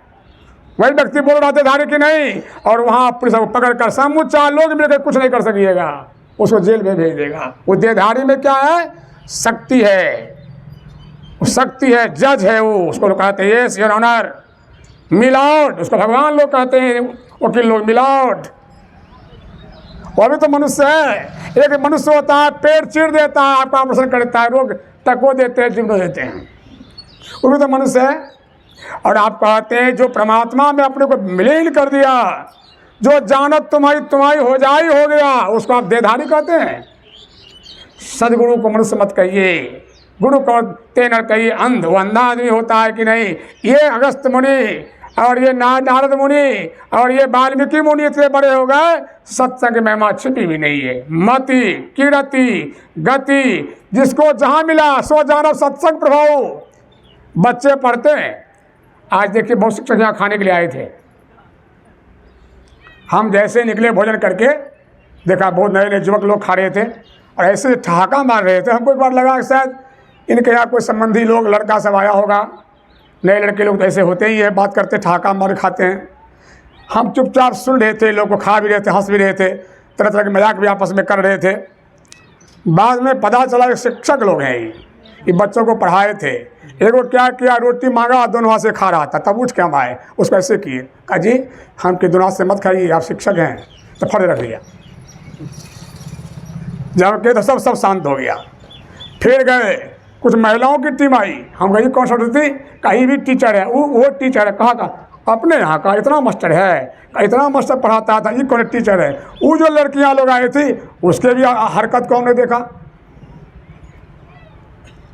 वही व्यक्ति बोल रहा था धारी की नहीं, और वहाँ पुलिस को पकड़ कर समूचा लोग मिलकर कुछ नहीं कर सकिएगा, उसको जेल में भेज देगा। वो देहधारी में क्या है? शक्ति है, शक्ति है, जज है वो, उसको लोग कहते हैं यस योर ऑनर, मिलॉर्ड, उसको भगवान लोग कहते हैं, वकील लोग मिलॉर्ड। वो भी तो मनुष्य है। एक मनुष्य होता है, पेट चीर देता है, आपका ऑपरेशन करता है, रोग टको देते हैं, जिम्नो देते हैं, वो भी तो मनुष्य है। और आप कहते हैं जो परमात्मा में अपने को विलीन कर दिया, जो जानत तुम्हारी हो जाई हो गया, उसको आप देहधारी कहते हैं। सदगुरु को मनुष्य मत कहिए, गुरु को तेनर कहिए अंध। वो अंधा आदमी होता है कि नहीं? ये अगस्त मुनि और ये नारद मुनि और ये वाल्मीकि मुनि इतने बड़े हो गए, सत्संग में महिमा छिपी भी नहीं है। मति कीरति गति, जिसको जहाँ मिला सो जानो सत्संग प्रभाव। बच्चे पढ़ते हैं। आज देखिए बहुत शिक्षक यहाँ खाने के लिए आए थे, हम जैसे निकले भोजन करके देखा बहुत नए नए युवक लोग खा रहे थे और ऐसे ठहाका मार रहे थे। हमको एक बार लगा कि शायद इनके यहाँ कोई संबंधी लोग, लड़का सब आया होगा। नए लड़के लोग तो ऐसे होते ही है, बात करते ठहाका मार खाते हैं। हम चुपचाप सुन रहे थे, लोग को खा भी रहे थे, हंस भी रहे थे, तरह तरह के मजाक भी आपस में कर रहे थे। बाद में पता चला कि शिक्षक लोग हैं ये बच्चों को पढ़ाए थे। एगो क्या किया, रोटी मांगा, दोनों हाथ से खा रहा था, तब उठ के हम आए, उसको ऐसे किए, कहा जी हम कि दोनों हाथ से मत खाइए, आप शिक्षक हैं, तो फड़े रख लिया। जब के तो सब शांत हो गया। फिर गए, कुछ महिलाओं की टीम आई, हम गई कौन सा थी? कहीं भी टीचर है, वो टीचर है, कहाँ का? अपने यहाँ का, इतना मास्टर है, इतना मास्टर पढ़ाता था, ये कौन टीचर है? वो जो लड़कियाँ लोग आए थी उसके भी हरकत को हमने देखा।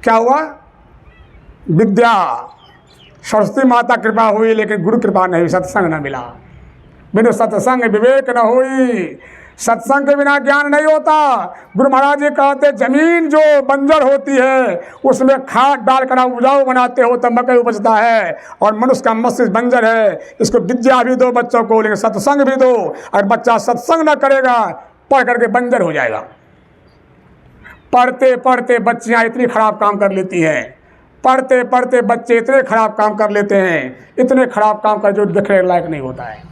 क्या हुआ? विद्या सरस्वती माता कृपा हुई, लेकिन गुरु कृपा नहीं हुई, सत्संग न मिला। बिनु सत्संग विवेक न हुई। सत्संग के बिना ज्ञान नहीं होता। गुरु महाराज जी कहते जमीन जो बंजर होती है उसमें खाद डालकर उपजाऊ बनाते हो तब मकई उपजता है, और मनुष्य का मस्तिष्क बंजर है। इसको विद्या भी दो बच्चों को, लेकिन सत्संग भी दो। अगर बच्चा सत्संग न करेगा पढ़ करके बंजर हो जाएगा। पढ़ते पढ़ते बच्चियाँ इतनी खराब काम कर लेती हैं, पढ़ते पढ़ते बच्चे इतने खराब काम कर लेते हैं, इतने खराब काम कर जो देखने लायक नहीं होता है।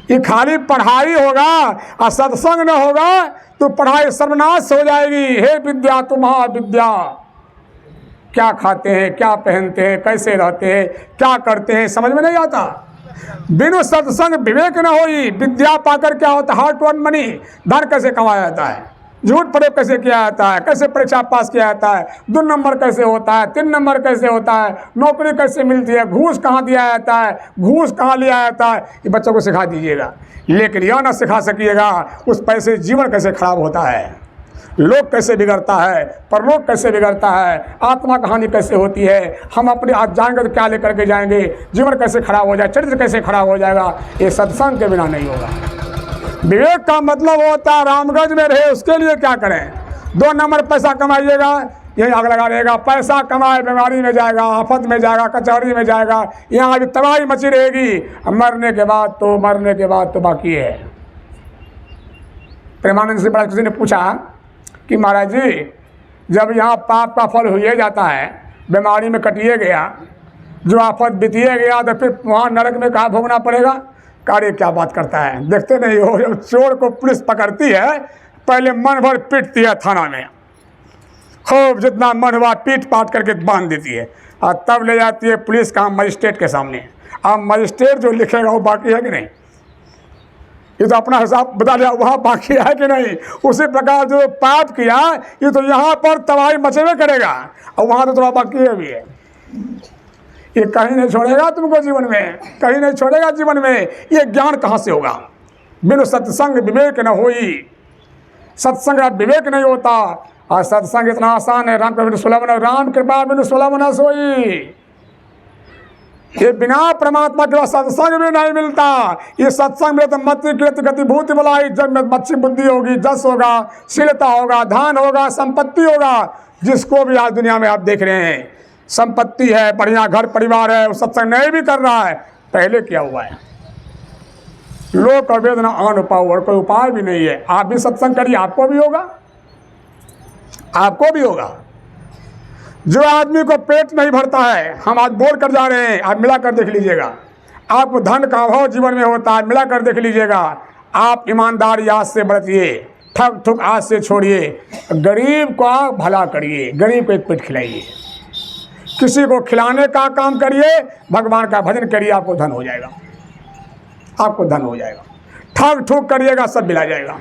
ये खाली पढ़ाई होगा और सत्संग न होगा तो पढ़ाई सर्वनाश हो जाएगी। हे विद्या तुम्हारा विद्या, क्या खाते हैं, क्या पहनते हैं, कैसे रहते हैं, क्या करते हैं, समझ में नहीं आता। बिनु सत्संग विवेक न होई। विद्या पाकर क्या होता है? हार्ट अर्न मनी, धन कैसे कमाया जाता है, झूठ प्रयोग कैसे किया जाता है, कैसे परीक्षा पास किया जाता है, 2 नंबर कैसे होता है, 3 नंबर कैसे होता है, नौकरी कैसे मिलती है, घूस कहाँ दिया जाता है, घूस कहाँ लिया जाता है, ये बच्चों को सिखा दीजिएगा। लेकिन यह ना सिखा सकिएगा उस पैसे जीवन कैसे खराब होता है, लोग कैसे बिगड़ता है, परलोक कैसे बिगड़ता है, आत्मा कहानी कैसे होती है। हम अपने आज जाएंगे तो क्या लेकर के जाएंगे, जीवन कैसे खराब हो जाए, चरित्र कैसे खराब हो जाएगा। ये सत्संग के बिना नहीं होगा। विवेक का मतलब होता है रामगंज में रहे उसके लिए क्या करें। 2 नंबर पैसा कमाइएगा, यही आग लगा रहेगा। पैसा कमाए बीमारी में जाएगा, आफत में जाएगा, कचहरी में जाएगा, यहाँ अभी तबाही मची रहेगी। मरने के बाद तो बाकी है। प्रेमानंद से बड़ा किसी ने पूछा कि महाराज जी, जब यहाँ पाप का फल हुए जाता है, बीमारी में कटिए गया, जो आफत बीतिए गया, तो फिर वहाँ नरक में कहाँ भोगना पड़ेगा? कार्य क्या बात करता है, देखते नहीं हो? जब चोर को पुलिस पकड़ती है, पहले मन भर पीटती है थाना में, खूब जितना मन हुआ पीट पाट करके बांध देती है, और तब ले जाती है पुलिस का मजिस्ट्रेट के सामने। अब मजिस्ट्रेट जो लिखेगा वो बाकी है कि नहीं? ये तो अपना हिसाब बता लिया, वहाँ बाकी है कि नहीं? उसी प्रकार जो पाप किया, ये तो यहाँ पर तबाही मचेवे करेगा, और वहाँ तो थोड़ा बाकी है भी है। ये कहीं नहीं छोड़ेगा तुमको जीवन में, कहीं नहीं छोड़ेगा जीवन में। ये ज्ञान कहाँ से होगा? बिनु सत्संग विवेक न होई, सत्संग विवेक नहीं होता। और सत्संग इतना आसान है, राम कृपा सुलभ न, राम कृपा बिनु सुलभ न सोई। ये बिना परमात्मा के सत्संग भी नहीं मिलता। ये सत्संग में तो मति कृत गति भूति बुलाई, जब में अच्छी बुद्धि होगी, जस होगा, शीलता होगा, धान होगा, संपत्ति होगा। जिसको भी आज दुनिया में आप देख रहे हैं, संपत्ति है, बढ़िया घर परिवार है, वो सत्संग नहीं भी कर रहा है। पहले क्या हुआ है? लोक वेदना आन उपाय, और कोई उपाय भी नहीं है। आप भी सत्संग करिए, आपको भी होगा, आपको भी होगा। जो आदमी को पेट नहीं भरता है, हम आज बोल कर जा रहे हैं, आप मिला कर देख लीजिएगा। आपको धन का अभाव जीवन में होता है, मिला कर देख लीजिएगा। आप ईमानदारी आज से बरतिए, ठग ठुक आज से छोड़िए, गरीब का भला करिए, गरीब को एक पेट खिलाइए, किसी को खिलाने का काम करिए, भगवान का भजन करिए, आपको धन हो जाएगा, आपको धन हो जाएगा। ठग ठुक करिएगा, सब मिला जाएगा।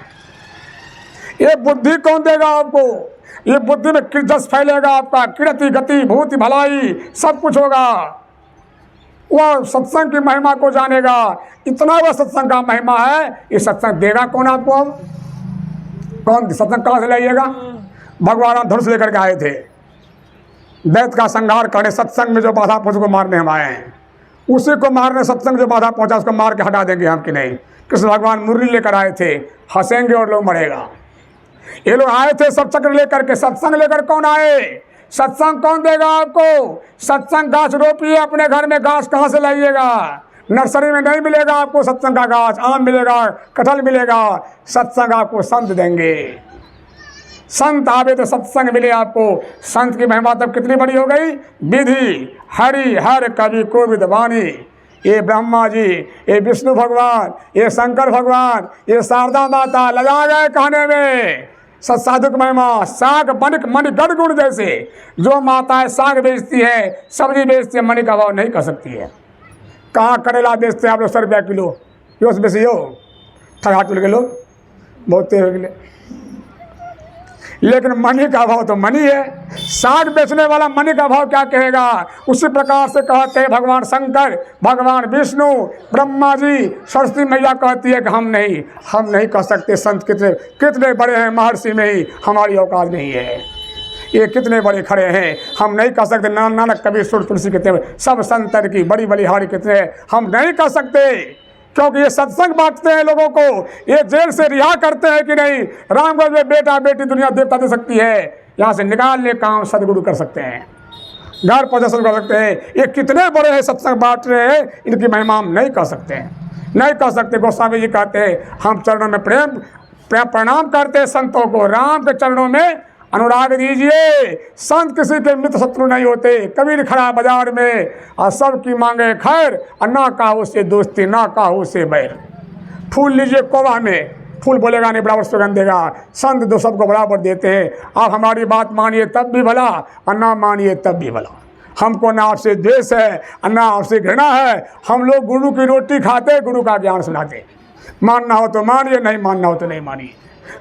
ये बुद्धि कौन देगा आपको? ये बुद्धि में जस फैलेगा आपका, कीर्ति गति भूति भलाई सब कुछ होगा। वह सत्संग की महिमा को जानेगा। इतना वह सत्संग का महिमा है। ये सत्संग देगा कौन आपको? अब कौन सत्संग कहाँ से लाइएगा? भगवान राम धनुष लेकर के आए थे, दैत्य का संहार करने। सत्संग में जो बाधा पहुंचे उसको मारने हम आए हैं, उसी को मारने। सत्संग जो बाधा पहुंचा उसको मार के हटा देंगे हम कि नहीं? कृष्ण भगवान मुरली लेकर आए थे, हंसेंगे और लोग मरेगा। ये लोग आए थे सब चक्र लेकर के। सत्संग लेकर कौन आए? सत्संग कौन देगा आपको? सत्संग गाछ रोपिए अपने घर में, गाछ कहाँ से लाइएगा? नर्सरी में नहीं मिलेगा आपको सत्संग का गाछ। आम मिलेगा, कटहल मिलेगा, सत्संग आपको संत देंगे। संत आवे तो सत्संग मिले आपको। संत की महिमा तब कितनी बड़ी हो गई? विधि हरि हर कवि कोविद वाणी। ये ब्रह्मा जी, ये विष्णु भगवान, ये शंकर भगवान, ये शारदा माता लगा गए कहने में। सत्साधुक महिमा, साग मणिक मणि गढ़ गुण जैसे। जो माताएं साग बेचती है, सब्जी बेचती है, मणि का भाव नहीं कर सकती है। कहाँ करेला बेचते हैं आप लोग 100 रुपया किलो, यो से बेची हो ठगा टुल के लोग बहुत तेज हो गए। लेकिन मणि का भाव तो मणि है। साग बेचने वाला मणि का भाव क्या कहेगा? उसी प्रकार से कहते हैं भगवान शंकर, भगवान विष्णु, ब्रह्मा जी, सरस्वती मैया कहती है कि हम नहीं कह सकते। संत कितने बड़े हैं, महर्षि में ही हमारी औकात नहीं है। ये कितने बड़े खड़े हैं, हम नहीं कह सकते। नानक कबीर सुर तुलसी कितने, सब संतर की बड़ी बलिहारी कितने, हम नहीं कह सकते। क्योंकि ये सत्संग बांटते हैं लोगों को, ये जेल से रिहा करते हैं कि नहीं। रामगढ़ में बेटा बेटी दुनिया देवता दे सकती है, यहाँ से निकालने काम सदगुरु कर सकते हैं, घर प्रदर्शन कर सकते हैं। ये कितने बड़े हैं, सत्संग बांट रहे हैं, इनकी महिमा हम नहीं कर सकते हैं, नहीं कर सकते। गोस्वामी जी कहते हैं हम चरणों में प्रेम प्रणाम करते हैं संतों को। राम के चरणों में अनुराग दीजिए। संत किसी के मित्र शत्रु नहीं होते। कबीर खड़ा बाजार में और सबकी मांगे खैर, और ना काहू से दोस्ती ना काहू से बैर। फूल लीजिए कोवा में, फूल बोलेगा नहीं बराबर सुगंध देगा। संत दो सबको बराबर देते हैं। आप हमारी बात मानिए तब भी भला, और ना मानिए तब भी भला। हमको ना आपसे द्वेष है और ना आपसे घृणा है। हम लोग गुरु की रोटी खाते, गुरु का ज्ञान सुनाते। मानना हो तो मानिए, नहीं मानना हो तो नहीं मानिए।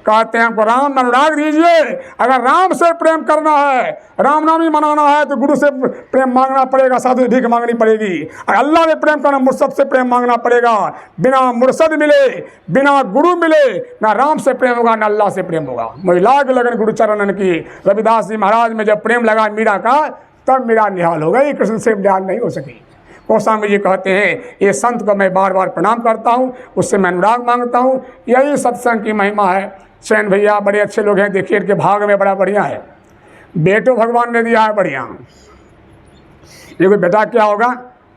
कहते हैं हमको राम अनुराग दीजिए। अगर राम से प्रेम करना है, राम नाम ही मनाना है, तो गुरु से प्रेम मांगना पड़ेगा, साधु भीख मांगनी पड़ेगी। अगर अल्लाह में प्रेम करना, मुर्शद से प्रेम मांगना पड़ेगा। बिना मुर्शद मिले, बिना गुरु मिले, ना राम से प्रेम होगा ना अल्लाह से प्रेम होगा। महिला के लगन गुरु चरणन की। रविदास जी महाराज में जब प्रेम लगा मीरा का, तब मीरा निहाल हो गई, कृष्ण से निहाल नहीं हो सकी। गोस्वामी जी कहते हैं ये संत को मैं बार बार प्रणाम करता हूँ, उससे मैं अनुराग मांगता हूँ। यही सत्संग की महिमा है। सैन भैया बड़े अच्छे लोग हैं, देखिए इनके भाग में बड़ा बढ़िया है। बेटो भगवान ने दिया है बढ़िया। ये कोई बेटा क्या होगा,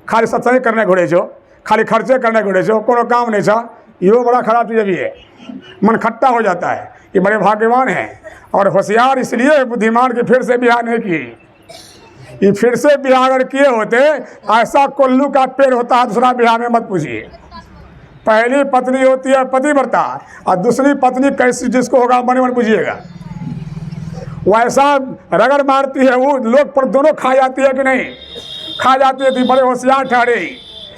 खाली सत्संग करने घोड़े छो, खाली खर्चे करने घोड़े छो, कोनो काम नहीं छा। ये बड़ा खराब चीज़ भी है, मन खट्टा हो जाता है। ये बड़े भाग्यवान हैं और होशियार इसलिए बुद्धिमान के फिर से ब्याह नहीं किए। ये फिर से ब्याह अगर किए होते, ऐसा कोल्लू का पेड़ होता है, दूसरा ब्याह में मत पूछिए। पहली पत्नी होती है पतिव्रता और दूसरी पत्नी कैसी जिसको होगा मन मन पूछिएगा। वैसा रगड़ मारती है वो लोग पर, दोनों खा जाती है कि नहीं खा जाती है। थी बड़े होशियार ठहरे।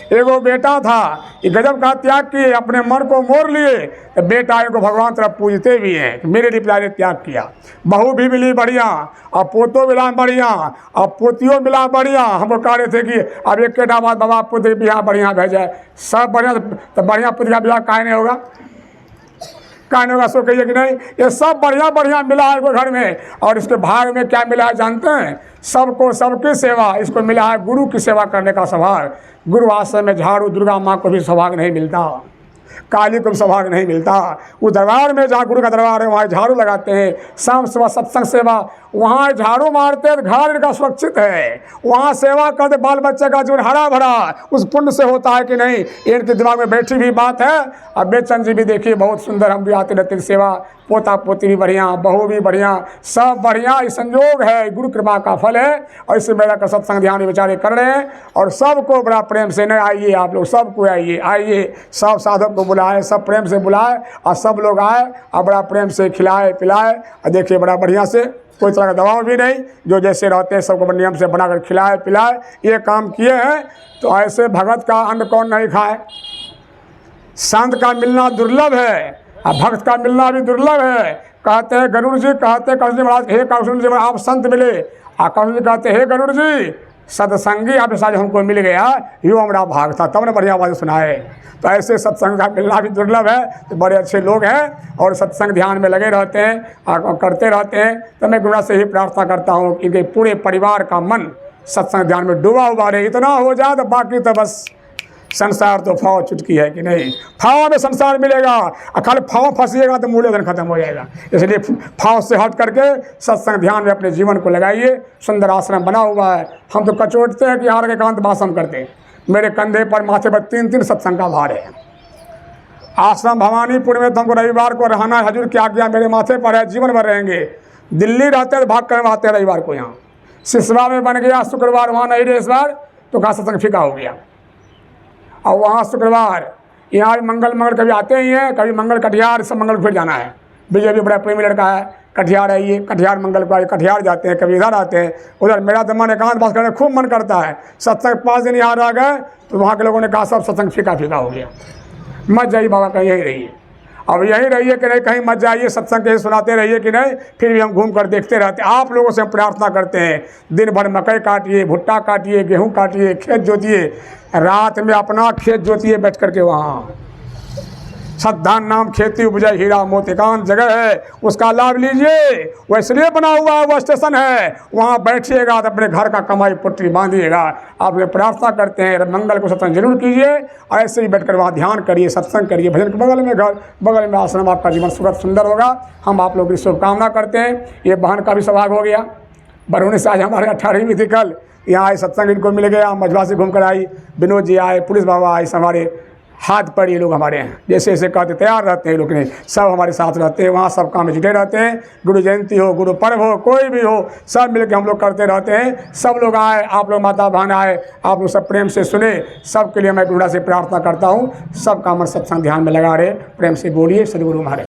एगो बेटा था, ये गजब का त्याग किए, अपने मन को मोड़ लिए। तो बेटा इनको भगवान तरफ पूजते भी हैं कि मेरे लिए पिता ने त्याग किया। बहू भी मिली बढ़िया और पोतो मिला बढ़िया और पोतियों मिला बढ़िया। हमको कह रहे थे कि अब एक केटा बाद बाबा पुत्र ब्याह बढ़िया भेजा, सब बढ़िया, तो बढ़िया पुत्र का ब्याह काहे नहीं होगा, कहने होगा। सो कहिए कि नहीं, ये सब बढ़िया बढ़िया मिला है इनको घर में। और इसके भाग में क्या मिला है जानते हैं? सबको सबकी सेवा। इसको मिला है गुरु की सेवा करने का सौभाग्य। गुरु आश्रम में झाड़ू, दुर्गा माँ को भी सौभाग्य नहीं मिलता, काली को भी सौभाग्य नहीं मिलता। वो दरबार में जहाँ गुरु का दरबार है वहाँ झाड़ू लगाते हैं, शाम सुबह सत्संग सेवा, वहाँ झाड़ू मारते हैं, घर इनका सुरक्षित है। वहाँ सेवा करते, बाल बच्चे का जीवन हरा भरा उस पुण्य से होता है कि नहीं। इनके दिमाग में बैठी भी बात है। अब बेचन जी भी देखिए बहुत सुंदर, हम भी आते रहते हैं सेवा, पोता पोती भी बढ़िया, बहू भी बढ़िया, सब बढ़िया। ये संयोग है, गुरु कृपा का फल है। और इससे मेरा का सत्संग ध्यान बेचारे कर रहे हैं। और सबको बड़ा प्रेम से नहीं, आइए आप लोग सबको आइए, आइए सब साधक को बुलाए, सब प्रेम से बुलाए और सब लोग आए और बड़ा प्रेम से खिलाए पिलाए। और देखिए बड़ा बढ़िया से, कोई तरह का दबाव भी नहीं, जो जैसे रहते हैं सबको नियम से बनाकर खिलाए पिलाए, ये काम किए हैं। तो ऐसे भगत का अन्न कौन नहीं खाए। संत का मिलना दुर्लभ है और भक्त का मिलना भी दुर्लभ है। कहते हैं गरुड़ जी, कहते हैं कृष्ण जी महाराज, हे कृष्ण जी आप संत मिले। और कृष्ण जी कहते हे गरुड़ जी, सत्संगी आपके साथ हमको मिल गया, यो हमारा भाग था, तब ने बढ़िया आवाज़ सुनाए। तो ऐसे सत्संग का मिलना भी दुर्लभ है। तो बड़े अच्छे लोग हैं और सत्संग ध्यान में लगे रहते हैं और करते रहते हैं। तो मैं गुरु से ही प्रार्थना करता हूँ कि इनके पूरे परिवार का मन सत्संग ध्यान में डूबा हुआ रहे। इतना हो जाए तो बाकी तो बस संसार तो फाव चुटकी है कि नहीं। फाव में संसार मिलेगा और खाली फाव फंसिएगा तो मूल्यधन खत्म हो जाएगा। इसलिए फाव से हट करके सत्संग ध्यान में अपने जीवन को लगाइए। सुंदर आश्रम बना हुआ है। हम तो कचोटते हैं कि हार के एकांत भाषण करते हैं। मेरे कंधे पर माथे पर 3-3 सत्संग का भार है। आश्रम भवानीपुर में तो हमको रविवार को रहना है। हजूर की आज्ञा मेरे माथे पर है, जीवन भर रहेंगे। दिल्ली रहते तो भाग कर आते हैं रविवार को। यहाँ सिसवा में बन गया शुक्रवार, वहाँ नहीं रहे इस बार, तो कहा सत्संग फीका हो गया। और वहाँ शुक्रवार, यहाँ मंगल कभी आते ही हैं, कभी मंगल कटिहार, सब मंगल फिर जाना है। विजय भी बड़ा प्रेमी लड़का है, कटिहार है ये, कटिहार मंगल को कटिहार जाते हैं, कभी इधर आते हैं उधर। मेरा तो मन एकांत बात करने खूब मन करता है। सत्संग 5 दिन यहाँ रह गए तो वहाँ के लोगों ने कहा सब सत्संग फीका हो गया। मत जाइए बाबा, कहीं यहीं रहिए। अब यहीं रहिए कि नहीं, कहीं मत जाइए, सत्संग कहीं सुनाते रहिए कि नहीं। फिर भी हम घूम कर देखते रहते। आप लोगों से हम प्रार्थना करते हैं, दिन भर मकई काटिए, भुट्टा काटिए, गेहूँ काटिए, खेत जोतिए, रात में अपना खेत जोतिए बैठ करके। वहाँ सद्धान नाम खेती उपजा हीरा मोती, एकांत जगह है, उसका लाभ लीजिए। वो इसलिए बना हुआ है, वो स्टेशन है, वहाँ बैठिएगा तो अपने घर का कमाई पुट्टी बांधिएगा। आप लोग प्रार्थना करते हैं मंगल को सत्संग जरूर कीजिए और ऐसे ही बैठकर वहाँ ध्यान करिए, सत्संग करिए। भजन के बगल में घर, बगल में आश्रम, आपका जीवन सुंदर होगा। हम आप लोगों की शुभकामना करते हैं। ये बहन का भी सौभाग्य हो गया। बरौनी से आज हमारे 18वीं थी कल, यहाँ आए सत्संग इनको मिल गया। मझवा से घूम कर आई, विनोद जी आए, पुलिस बाबा आए, हमारे हाथ पर ये लोग हमारे हैं, जैसे जैसे कहते तैयार रहते हैं लोग नहीं, सब हमारे साथ रहते हैं। वहाँ सब काम में जुटे रहते हैं। गुरु जयंती हो, गुरु पर्व हो, कोई भी हो, सब मिलकर हम लोग करते रहते हैं। सब लोग आए, आप लोग माता बहन आए, आप लोग सब प्रेम से सुने। सबके लिए मैं गुरुड़ा से प्रार्थना करता हूँ, सबका मन सत्संग ध्यान में लगा रहे। प्रेम से बोलिए सदगुरु महाराज।